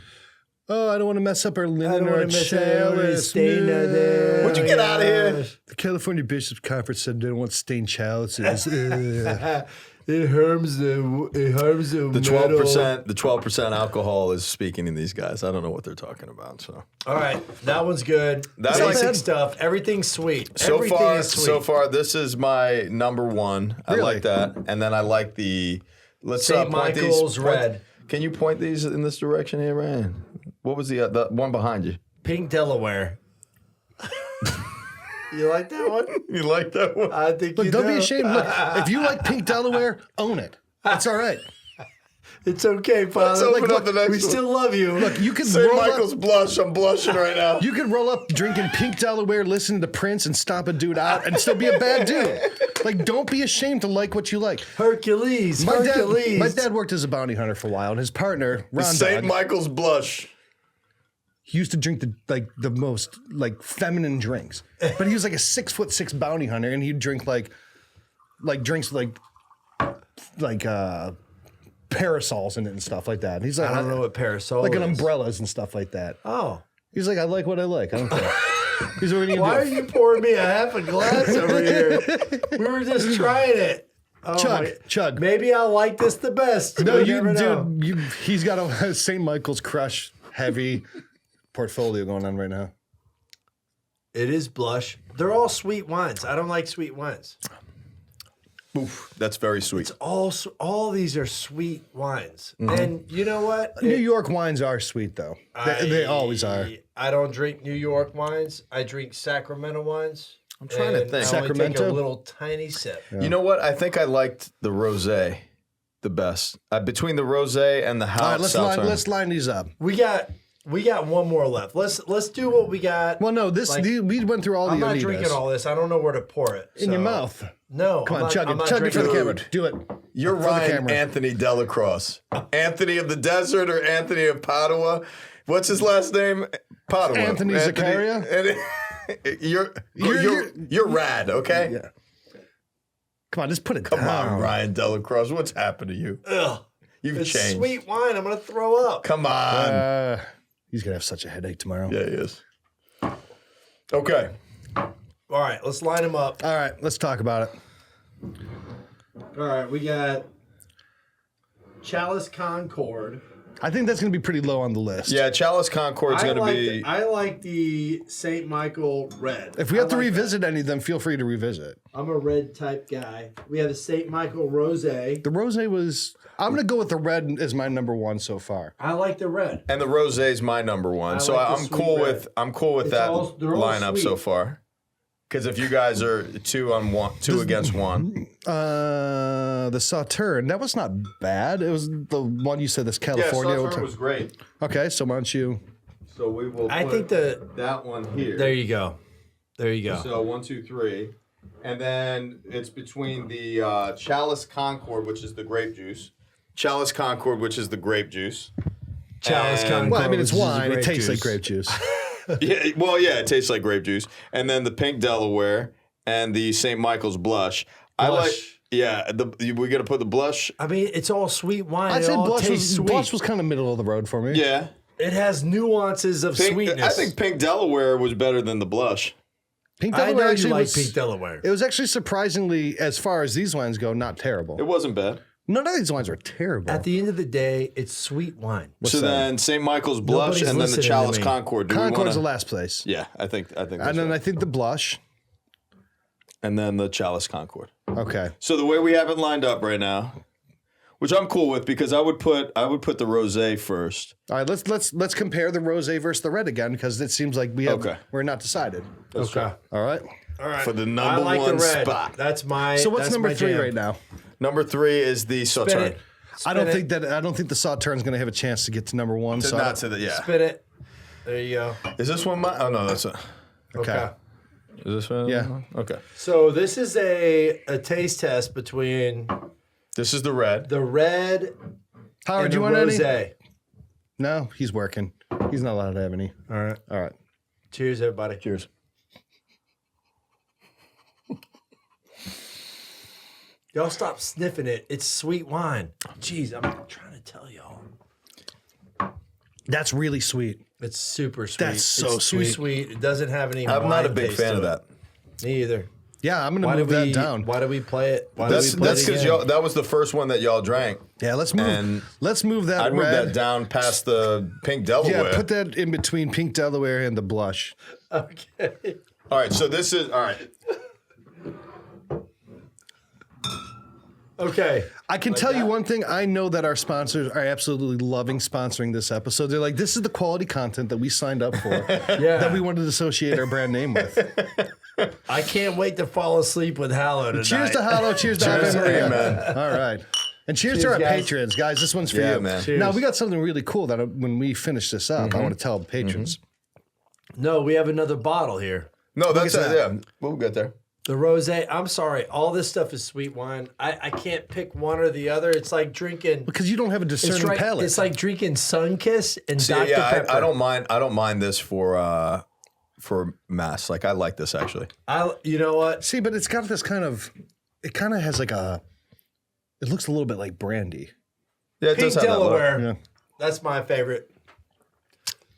B: Oh, I don't want to mess up our
A: I
B: linen
A: don't
B: or
A: want to mess
B: chalice.
A: stain
B: No.
A: there.
C: Would you get out of here?
B: The California Bishops' Conference said they don't want stained chalices. Ugh.
A: It harms the. It harms the.
C: The
A: metal.
C: 12%, the 12% alcohol is speaking in these guys. I don't know what they're talking about. So
A: All right, that one's good.
C: That's
A: Basic
C: like-
A: stuff. Everything's sweet.
C: so
A: Everything
C: far,
A: is sweet.
C: so far, this is my number one. I
B: Really?
C: like that, and then I like the. Let's
A: St.
C: point
A: Michael's
C: these.
A: red.
C: Can you point these in this direction here, Ryan? What was the one behind you?
A: Pink Delaware. You like that one?
C: You like that one?
A: I think
B: Look,
A: you
B: don't
A: do.
B: be ashamed. Look, if you like Pink Delaware, own it. It's all right.
A: It's okay, Father.
C: open up the next
A: we
C: one.
A: still love you.
B: Look, you can
C: St.
B: roll
C: Michael's
B: up.
C: blush. I'm blushing right now.
B: You could roll up drinking Pink Delaware, listening to Prince, and stomp a dude out, and still be a bad dude. Like, don't be ashamed to like what you like.
A: Hercules.
B: My
A: Hercules.
B: dad worked as a bounty hunter for a while, and his partner, Ron
C: St.
B: Dog,
C: Michael's blush.
B: he used to drink the most feminine drinks. But he was like a 6'6" bounty hunter, and he'd drink like drinks like parasols in it and stuff like that. And he's like,
A: I don't know what parasol
B: like
A: is.
B: an umbrellas and stuff like that.
A: Oh.
B: He's like, I like what I like. I don't care. He's what are you
A: Why
B: gonna
A: are
B: do?
A: you pouring me a half a glass over here? We were just trying it. Oh
B: Chug.
A: Maybe I'll like this the best.
B: No,
A: You never know.
B: dude. He's got a St. Michael's Crush heavy portfolio going on right now.
A: It is blush. They're all sweet wines. I don't like sweet wines.
C: Oof, that's very sweet.
A: All these are sweet wines. And you know what?
B: New York wines are sweet, though. They always are.
A: I don't drink New York wines. I drink Sacramental wines. I'm
C: trying to think.
A: I only take
B: Sacramento?
A: a little tiny sip.
C: You know what? I think I liked the rosé the best. Between the rosé and the
B: All right,
C: house.
B: let's line these up.
A: We got one more left. Let's do what we got.
B: Well, no, we went through all
A: I'm
B: the
A: not
B: Anitas.
A: drinking all this. I don't know where to pour it.
B: In your mouth.
A: No.
B: Come
A: I'm
B: on,
A: not-
B: chug
A: I'm
B: it.
A: not
B: Chug it for the
A: drinking
B: camera. Do it.
C: You're
B: For the
C: Ryan
B: camera.
C: Anthony Delacroix. Anthony of the Desert or Anthony of Padua? What's his last name? Padua.
B: Anthony Zaccaria?
C: You're rad, okay?
B: Yeah. Come on, just put it
C: Come
B: down.
C: on, Ryan Delacroix. What's happened to you?
A: Ugh.
C: You've
A: It's
C: changed.
A: sweet wine. I'm gonna throw up.
C: Come on.
B: He's gonna have such a headache tomorrow.
C: Yeah, he is. Okay.
A: All right, let's line them up.
B: All right, let's talk about it.
A: All right, we got Chalice Concord.
B: I think that's gonna be pretty low on the list.
C: Yeah, Chalice Concord's going to be.
A: I like the St. Michael red.
B: If we have to
A: I like
B: revisit any of them, feel free to revisit.
A: that. I'm a red type guy. We have the St. Michael rosé.
B: The rosé was. I'm gonna go with the red as my number one so far.
A: I like the red.
C: And the rosé is my number one, so
A: like the
C: I'm
A: sweet
C: cool
A: red.
C: with that
A: they're all
C: lineup
A: sweet.
C: so far. Because if you guys are two against one,
B: The Sauterne, that was not bad. It was the one you said, this California.
C: great.
B: Okay, so why don't you?
C: So we will.
A: I think
C: that one here.
A: there you go. There you go.
C: So 1, 2, 3, and then it's between the Chalice Concord, which is the grape juice. Chalice Concord, which is the grape juice.
A: Chalice
C: And-
A: Concord.
B: Well, I mean, it's
A: which is
B: wine. It
A: grape
B: tastes like
A: juice.
B: grape juice.
C: Yeah, well, yeah, it tastes like grape juice. And then the Pink Delaware and the St. Michael's Blush. I like.
A: Blush.
C: Yeah, we're gonna put the blush.
A: I mean, it's all sweet wine.
B: I'd
A: it
B: say
A: all
B: blush
A: tastes sweet.
B: was kind of middle of the road for me.
C: Yeah,
A: It has nuances of
C: Pink,
A: sweetness.
C: I think Pink Delaware was better than the blush.
B: Pink
A: I
B: Delaware
A: know
B: actually
A: you like
B: was,
A: Pink Delaware.
B: It was actually surprisingly, as far as these wines go, not terrible.
C: It wasn't bad.
B: None of these wines were terrible.
A: At the end of the day, it's sweet wine.
C: So then St. Michael's Blush
A: Nobody's
C: and then the
A: listening to
C: Chalice
A: me.
C: Concord. Do we
B: Concord's the
C: wanna-
B: last place.
C: Yeah, I think.
B: And then I think the Blush.
C: And then the Chalice Concord.
B: Okay.
C: So the way we have it lined up right now, which I'm cool with because I would put the rosé first.
B: All right, let's compare the rosé versus the red again because it seems like we're not decided.
A: Okay.
B: All right.
A: All right.
C: For the
A: I
C: number
A: like
C: one
A: the red.
C: spot.
A: That's my.
B: So what's
A: that's
B: number
A: my
B: 3
A: jam.
B: right now?
C: Number 3 is the
A: Spin
C: Sauterne.
A: it.
B: I don't
A: Spin
B: think the Sauterne is going to have a chance to get to number 1. So
C: Not to the
A: Spin it. There you go.
C: Is this one mine? Oh no, that's a.
A: Okay.
C: Is this one?
B: Yeah.
C: Okay.
A: So this is a taste test between
C: This is the red.
A: the red
B: Howard,
A: and
B: do
A: the
B: you want any?
A: rosé.
B: No, he's working. He's not allowed to have any.
A: All right.
B: All right.
A: Cheers, everybody.
C: Cheers.
A: Y'all stop sniffing it. It's sweet wine. Jeez, I'm trying to tell y'all.
B: That's really sweet.
A: It's super sweet.
B: That's so
A: it's too
B: sweet.
A: sweet. It doesn't have any.
C: I'm not a
A: wine
C: big
A: taste
C: fan
A: to
C: of
A: it.
C: that.
A: Me either.
B: Yeah, I'm going
A: Why
B: to move
A: did
B: that
A: we?
B: down.
A: Why do we play it? Why
C: That's
A: do we play it
C: because
A: again?
C: that was the first one that y'all drank.
B: Yeah, let's move.
C: And
B: Let's move that
C: I'd move
B: red.
C: that down past the Pink Delaware.
B: Yeah, put that in between Pink Delaware and the Blush.
A: Okay.
C: All right, so this is all right.
A: Okay.
B: I can tell you one thing. I know that our sponsors are absolutely loving sponsoring this episode. They're like, this is the quality content that we signed up for, that we wanted to associate our brand name with.
A: I can't wait to fall asleep with Hallow tonight.
B: Cheers to Hallow. Cheers to Ave Maria.
C: Amen.
B: All right. And cheers to
A: Cheers,
B: our
A: guys.
B: patrons, guys. This one's for
C: Yeah,
B: you.
C: man.
A: Cheers.
B: Now, we got something really cool that when we finish this up, I want to tell the patrons.
A: No, we have another bottle here.
C: No, that's
B: at
C: yeah. We'll get there.
A: The rosé. I'm sorry. All this stuff is sweet wine. I can't pick one or the other. It's like drinking.
B: Because you don't have a discerning palate.
A: It's like drinking Sunkiss and
C: See,
A: Dr. Pepper.
C: I don't mind. I don't mind this for mass. Like I like this actually.
A: You know what?
B: See, but it's got this kind of, it kind of has like a, it looks a little bit like brandy.
C: Yeah, it
A: Pink
C: does have that look.
A: Delaware.
B: Yeah.
A: That's my favorite.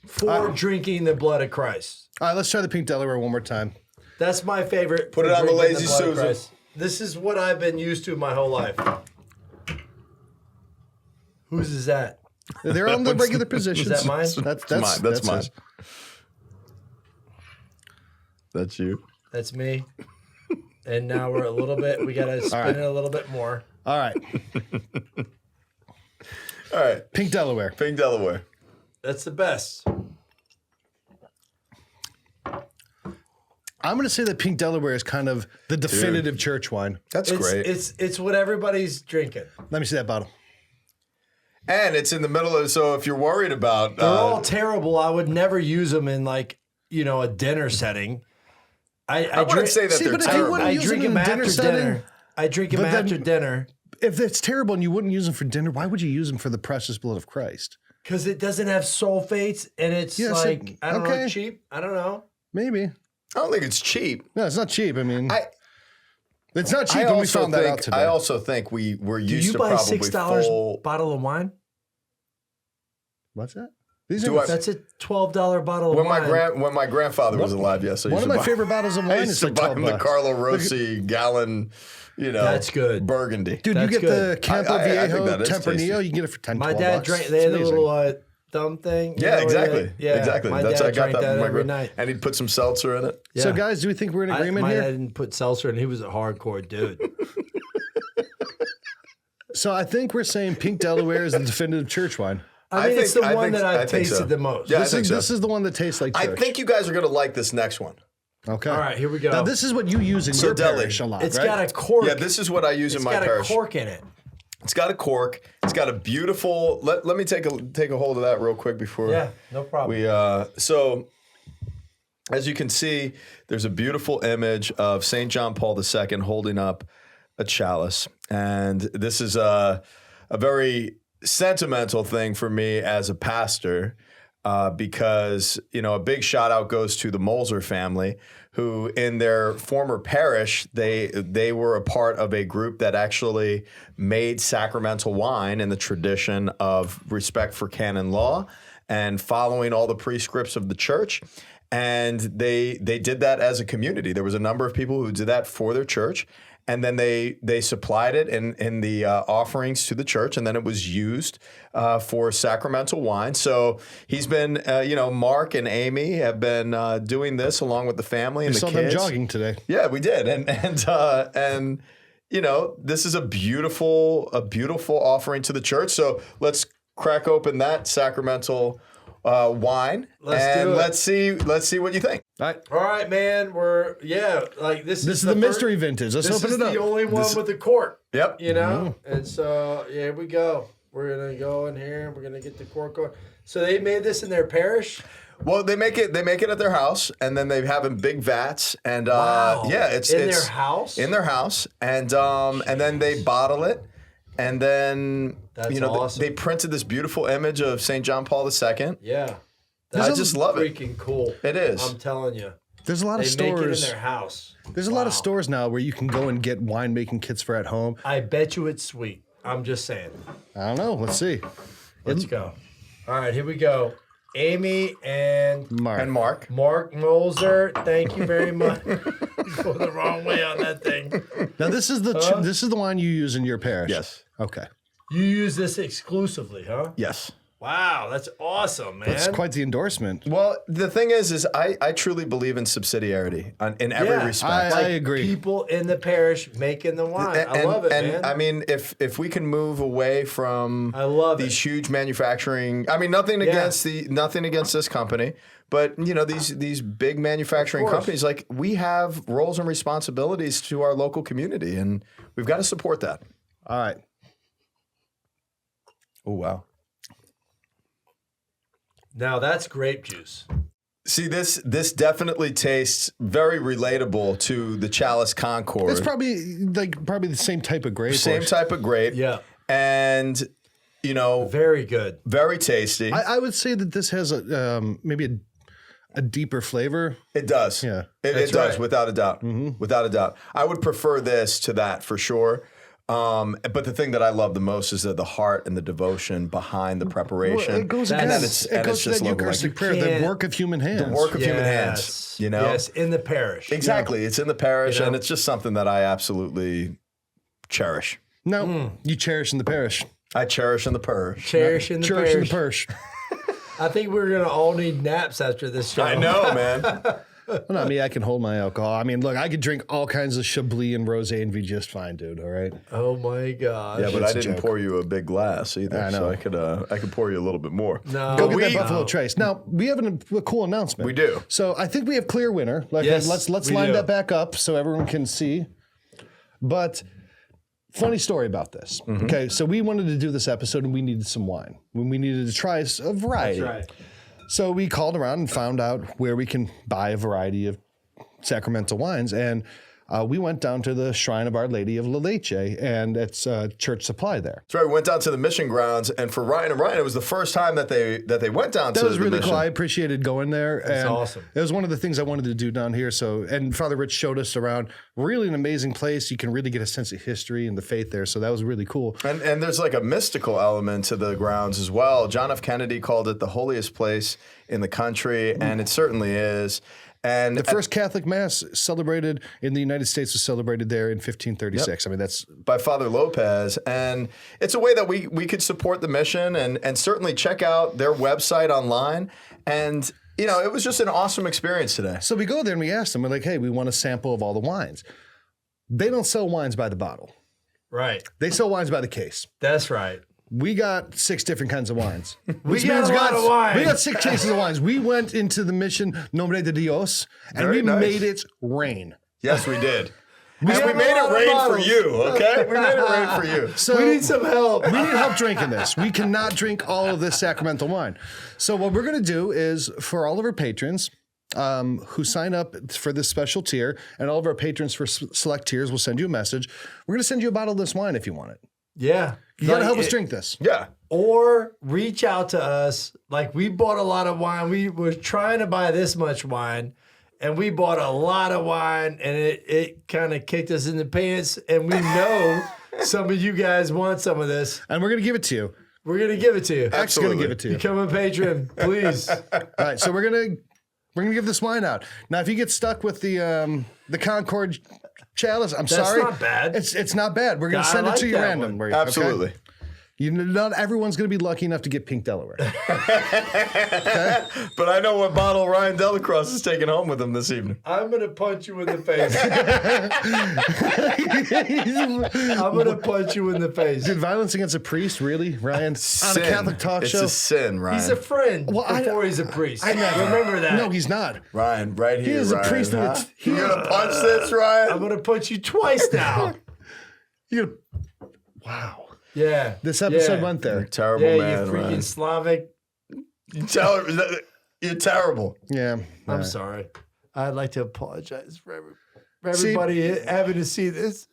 A: For drinking the blood of Christ.
B: All right, let's try the Pink Delaware one more time.
A: That's my favorite.
C: Put
A: for
C: it on the
A: drinking
C: Lazy
A: blood of
C: Susan.
A: Christ. This is what I've been used to my whole life. Whose is that?
B: They're on the regular positions.
A: Is that mine?
B: That's
C: mine. That's mine.
B: it.
C: That's you.
A: That's me. And now we're a little bit, we got to spin it a little bit more.
B: All right,
C: All right.
B: Pink Delaware.
C: Pink Delaware.
A: That's the best.
B: I'm going to say that Pink Delaware is kind of the definitive church wine.
C: That's
A: It's,
C: great.
A: it's what everybody's drinking.
B: Let me see that bottle.
C: And it's in the middle of. So if you're worried about,
A: They're all terrible. I would never use them in like, a dinner setting.
C: I wouldn't say that
B: See,
C: they're
B: but if you
C: terrible.
B: wouldn't
A: I
B: use
A: drink
B: them in
A: them
B: a dinner
A: after
B: setting,
A: dinner. I drink them
B: but then-
A: after dinner
B: if it's terrible and you wouldn't use them for dinner, why would you use them for the precious blood of Christ?
A: because it doesn't have sulfates and it's
B: Yes,
A: like, I don't know,
B: okay.
A: cheap. I don't know.
B: Maybe.
C: I don't think it's cheap.
B: No, it's not cheap. I mean,
C: I
B: it's not cheap, and we found that out today.
C: I also think we're
A: Do
C: used
A: you
C: to
A: buy
C: probably
A: $6
C: full.
A: bottle of wine?
B: What's that? These
C: Do
B: are
C: I-
A: That's a $12 bottle of
C: When
A: wine.
C: my grandfather was alive, yes, I
B: one
C: used
B: of
C: to
B: my
C: buy-
B: favorite bottles of
C: I
B: wine
C: used
B: is
C: to
B: like
C: buy
B: 12
C: him the
B: bucks.
C: Carlo Rossi gallon,
A: That's good.
C: Burgundy.
B: Dude,
A: That's
B: you get
A: good.
B: the Campo
C: I think
B: Viejo
C: that is
B: Tempranillo,
C: tasty.
B: you can get it for 10,
A: My
B: 12
A: dad
B: bucks.
A: drank,
B: It's
A: they had a
B: amazing.
A: little thumb thing.
C: Yeah, exactly.
A: Yeah,
C: Exactly.
A: My
C: That's
A: dad
C: I got
A: drank
C: that
A: that
C: from my
A: every
C: grand-
A: night.
C: And he'd put some seltzer in it.
A: Yeah.
B: So, guys, do we think we're in agreement
A: my
B: here?
A: dad didn't put seltzer and he was a hardcore dude.
B: So, I think we're saying Pink Delaware is the definitive church wine.
A: I think it's the one that
C: I
A: I've
C: think
A: tasted
C: so.
A: the most.
C: Yeah, I
B: This
C: think
B: is,
C: so.
B: this is the one that tastes like church.
C: I think you guys are going to like this next one.
B: Okay.
A: All right, here we go.
B: Now, this is what you use in
C: So,
B: your
C: Deli,
B: parish a lot,
A: It's
B: right?
A: got a cork.
C: Yeah, this is what I use in my
A: It's got
C: parish.
A: a cork in it.
C: It's got a cork. It's got a beautiful. Let me take a hold of that real quick before.
A: Yeah, no problem.
C: We so as you can see, there's a beautiful image of St. John Paul II holding up a chalice, and this is a very sentimental thing for me as a pastor. Because, a big shout out goes to the Molzer family, who in their former parish, they were a part of a group that actually made sacramental wine in the tradition of respect for canon law and following all the prescripts of the church. And they did that as a community. There was a number of people who did that for their church. And then they supplied it in the offerings to the church, and then it was used for sacramental wine. So he's been, Mark and Amy have been doing this along with the family and the kids.
B: We saw them jogging today.
C: Yeah, we did, and this is a beautiful offering to the church. So let's crack open that sacramental wine, let's see what you think.
B: All right.
A: All right, man. This is
B: the mystery vintage. Let's open it up.
A: This is the only one with the cork.
C: Yep.
A: And so here we go. We're gonna go in here and we're gonna get the cork going. So they made this in their parish.
C: Well, they make it at their house, and then they have in big vats, and it's
A: their house.
C: In their house, and then they bottle it. And then,
A: awesome.
C: they printed this beautiful image of St. John Paul II.
A: Yeah.
C: I just love it.
A: Freaking cool.
C: It is.
A: I'm telling you.
B: There's a lot of stores.
A: They make it in their house.
B: There's a lot of stores now where you can go and get winemaking kits for at home.
A: I bet you it's sweet. I'm just saying.
B: I don't know. Let's see.
A: Let's go. All right, here we go. Amy and
C: Mark.
A: Mark Moser, thank you very much. You go the wrong way on that thing.
B: Now this is the wine you use in your parish.
C: Yes.
B: Okay.
A: You use this exclusively, huh?
C: Yes.
A: Wow, that's awesome, man.
B: That's quite the endorsement.
C: Well, the thing is I truly believe in subsidiarity in every respect.
B: I agree.
A: People in the parish making the wine. I love it, man.
C: I mean, if we can move away from these huge manufacturing, I mean, nothing against this company, but these big manufacturing companies, like, we have roles and responsibilities to our local community, and we've got to support that.
B: All right.
C: Oh, wow.
A: Now that's grape juice.
C: See, this definitely tastes very relatable to the Chalice Concord.
B: It's probably the same type of grape.
C: Same type of grape.
A: Yeah.
C: And,
A: very good.
C: Very tasty.
B: I would say that this has maybe a deeper flavor.
C: It does.
B: Yeah.
C: It does, without a doubt. Mm-hmm. Without a doubt. I would prefer this to that for sure. But the thing that I love the most is the heart and the devotion behind the preparation.
B: Well, it goes to that Eucharistic prayer, the work of human hands.
C: The work of human hands.
A: Yes, in the parish.
C: Exactly. Yeah. It's in the parish, and it's just something that I absolutely cherish.
B: No, you cherish in the parish.
C: I cherish in the parish.
A: Cherish in the parish.
B: In the parish.
A: I think we're going to all need naps after this show.
C: I know, man.
B: Well, not me. I can hold my alcohol. I mean, look, I could drink all kinds of Chablis and Rosé and be just fine, dude. All right.
A: Oh my gosh.
C: Yeah, but I didn't pour you a big glass either. I know. So I could pour you a little bit more.
B: No. Go get that Buffalo Trace. Now we have a cool announcement.
C: We do.
B: So I think we have clear winner. Let's line that back up so everyone can see. But funny story about this. Mm-hmm. Okay, so we wanted to do this episode and we needed some wine. We needed to try a variety. That's right. So we called around and found out where we can buy a variety of sacramental wines, and we went down to the Shrine of Our Lady of La Leche, and it's church supply there.
C: That's right. We went down to the mission grounds, and for Ryan and Ryan, it was the first time that they went down to the mission. That was really cool.
B: I appreciated going there.
A: That's awesome.
B: It was one of the things I wanted to do down here. And Father Rich showed us around. Really an amazing place. You can really get a sense of history and the faith there. So that was really cool.
C: And there's like a mystical element to the grounds as well. John F. Kennedy called it the holiest place in the country, and it certainly is. And
B: the first Catholic Mass celebrated in the United States was celebrated there in 1536. Yep. I mean, that's
C: by Father Lopez. And it's a way that we could support the mission and certainly check out their website online. And, it was just an awesome experience today.
B: So we go there and we ask them, we're like, hey, we want a sample of all the wines. They don't sell wines by the bottle.
A: Right.
B: They sell wines by the case.
A: That's right.
B: We got 6 different kinds of wines.
A: We got a lot of wine.
B: We got 6 cases of wines. We went into the mission Nombre de Dios, and we made it rain.
C: Yes, we did. We made it rain for you, okay? We made it rain for you.
B: So
A: we need some help.
B: We need help drinking this. We cannot drink all of this sacramental wine. So what we're going to do is, for all of our patrons who sign up for this special tier, and all of our patrons for select tiers will send you a message, we're going to send you a bottle of this wine if you want it.
A: Yeah.
B: You got to help us drink this.
C: Yeah.
A: Or reach out to us. Like, we bought a lot of wine. We were trying to buy this much wine, and we bought a lot of wine, and it kind of kicked us in the pants. And we know some of you guys want some of this.
B: And we're going to give it to you.
A: We're going to give it to you.
B: Absolutely. Going to give it to you.
A: Become a patron, please.
B: All right. So we're going to We're going to give this wine out. Now, if you get stuck with the Concord chalice, I'm sorry.
A: That's not bad.
B: It's not bad. We're going to send it to you random.
C: Absolutely.
B: Okay? Not everyone's going to be lucky enough to get pink Delaware.
C: But I know what bottle Ryan Delacroix is taking home with him this evening.
A: I'm going to punch you in the face. I'm going to punch you in the face.
B: Dude, violence against a priest, really, Ryan? On a Catholic talk show?
C: It's a sin, Ryan.
A: He's a friend before he's a priest.
B: I never.
A: Remember that.
B: No, he's not.
C: Ryan, right here.
B: He is
C: Ryan,
B: a priest.
C: Huh? You gonna punch this, Ryan?
A: I'm going to punch you twice now.
B: Wow.
A: Yeah.
B: This episode went there.
C: You're a terrible
A: Yeah,
C: man,
A: you freaking
C: Ryan.
A: Slavic.
C: You're terrible.
B: Yeah.
A: I'm sorry. I'd like to apologize for everybody having to see this.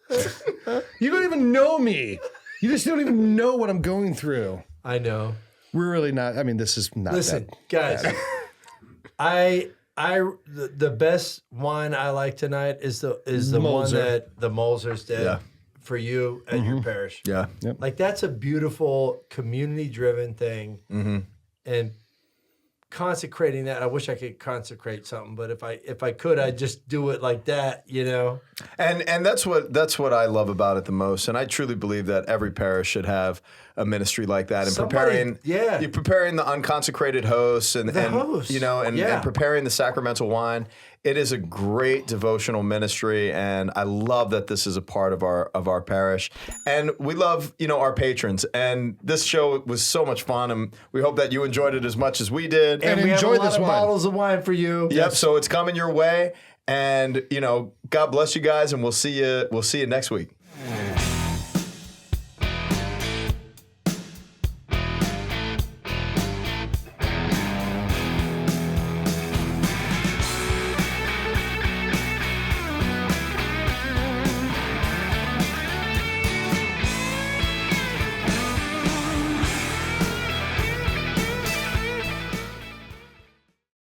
B: You don't even know me. You just don't even know what I'm going through.
A: I know.
B: We're really not. I mean, this is not.
A: Listen,
B: that.
A: guys. The best wine I like tonight is the one
B: Mulzer.
A: that the Mulzers did for you at your parish.
C: Yeah.
B: Yep.
A: Like that's a beautiful community-driven thing, and consecrating that. I wish I could consecrate something, but if I could, I'd just do it like that, you know.
C: And that's what I love about it the most. And I truly believe that every parish should have a ministry like that. And you're preparing the unconsecrated hosts and preparing the sacramental wine. It is a great devotional ministry, and I love that this is a part of our parish. And we love, our patrons. And this show was so much fun, and we hope that you enjoyed it as much as we did.
A: And we
B: enjoy
A: have a lot
B: this
A: of
B: wine.
A: bottles of wine for you.
C: Yep. So it's coming your way, and God bless you guys, and we'll see you next week.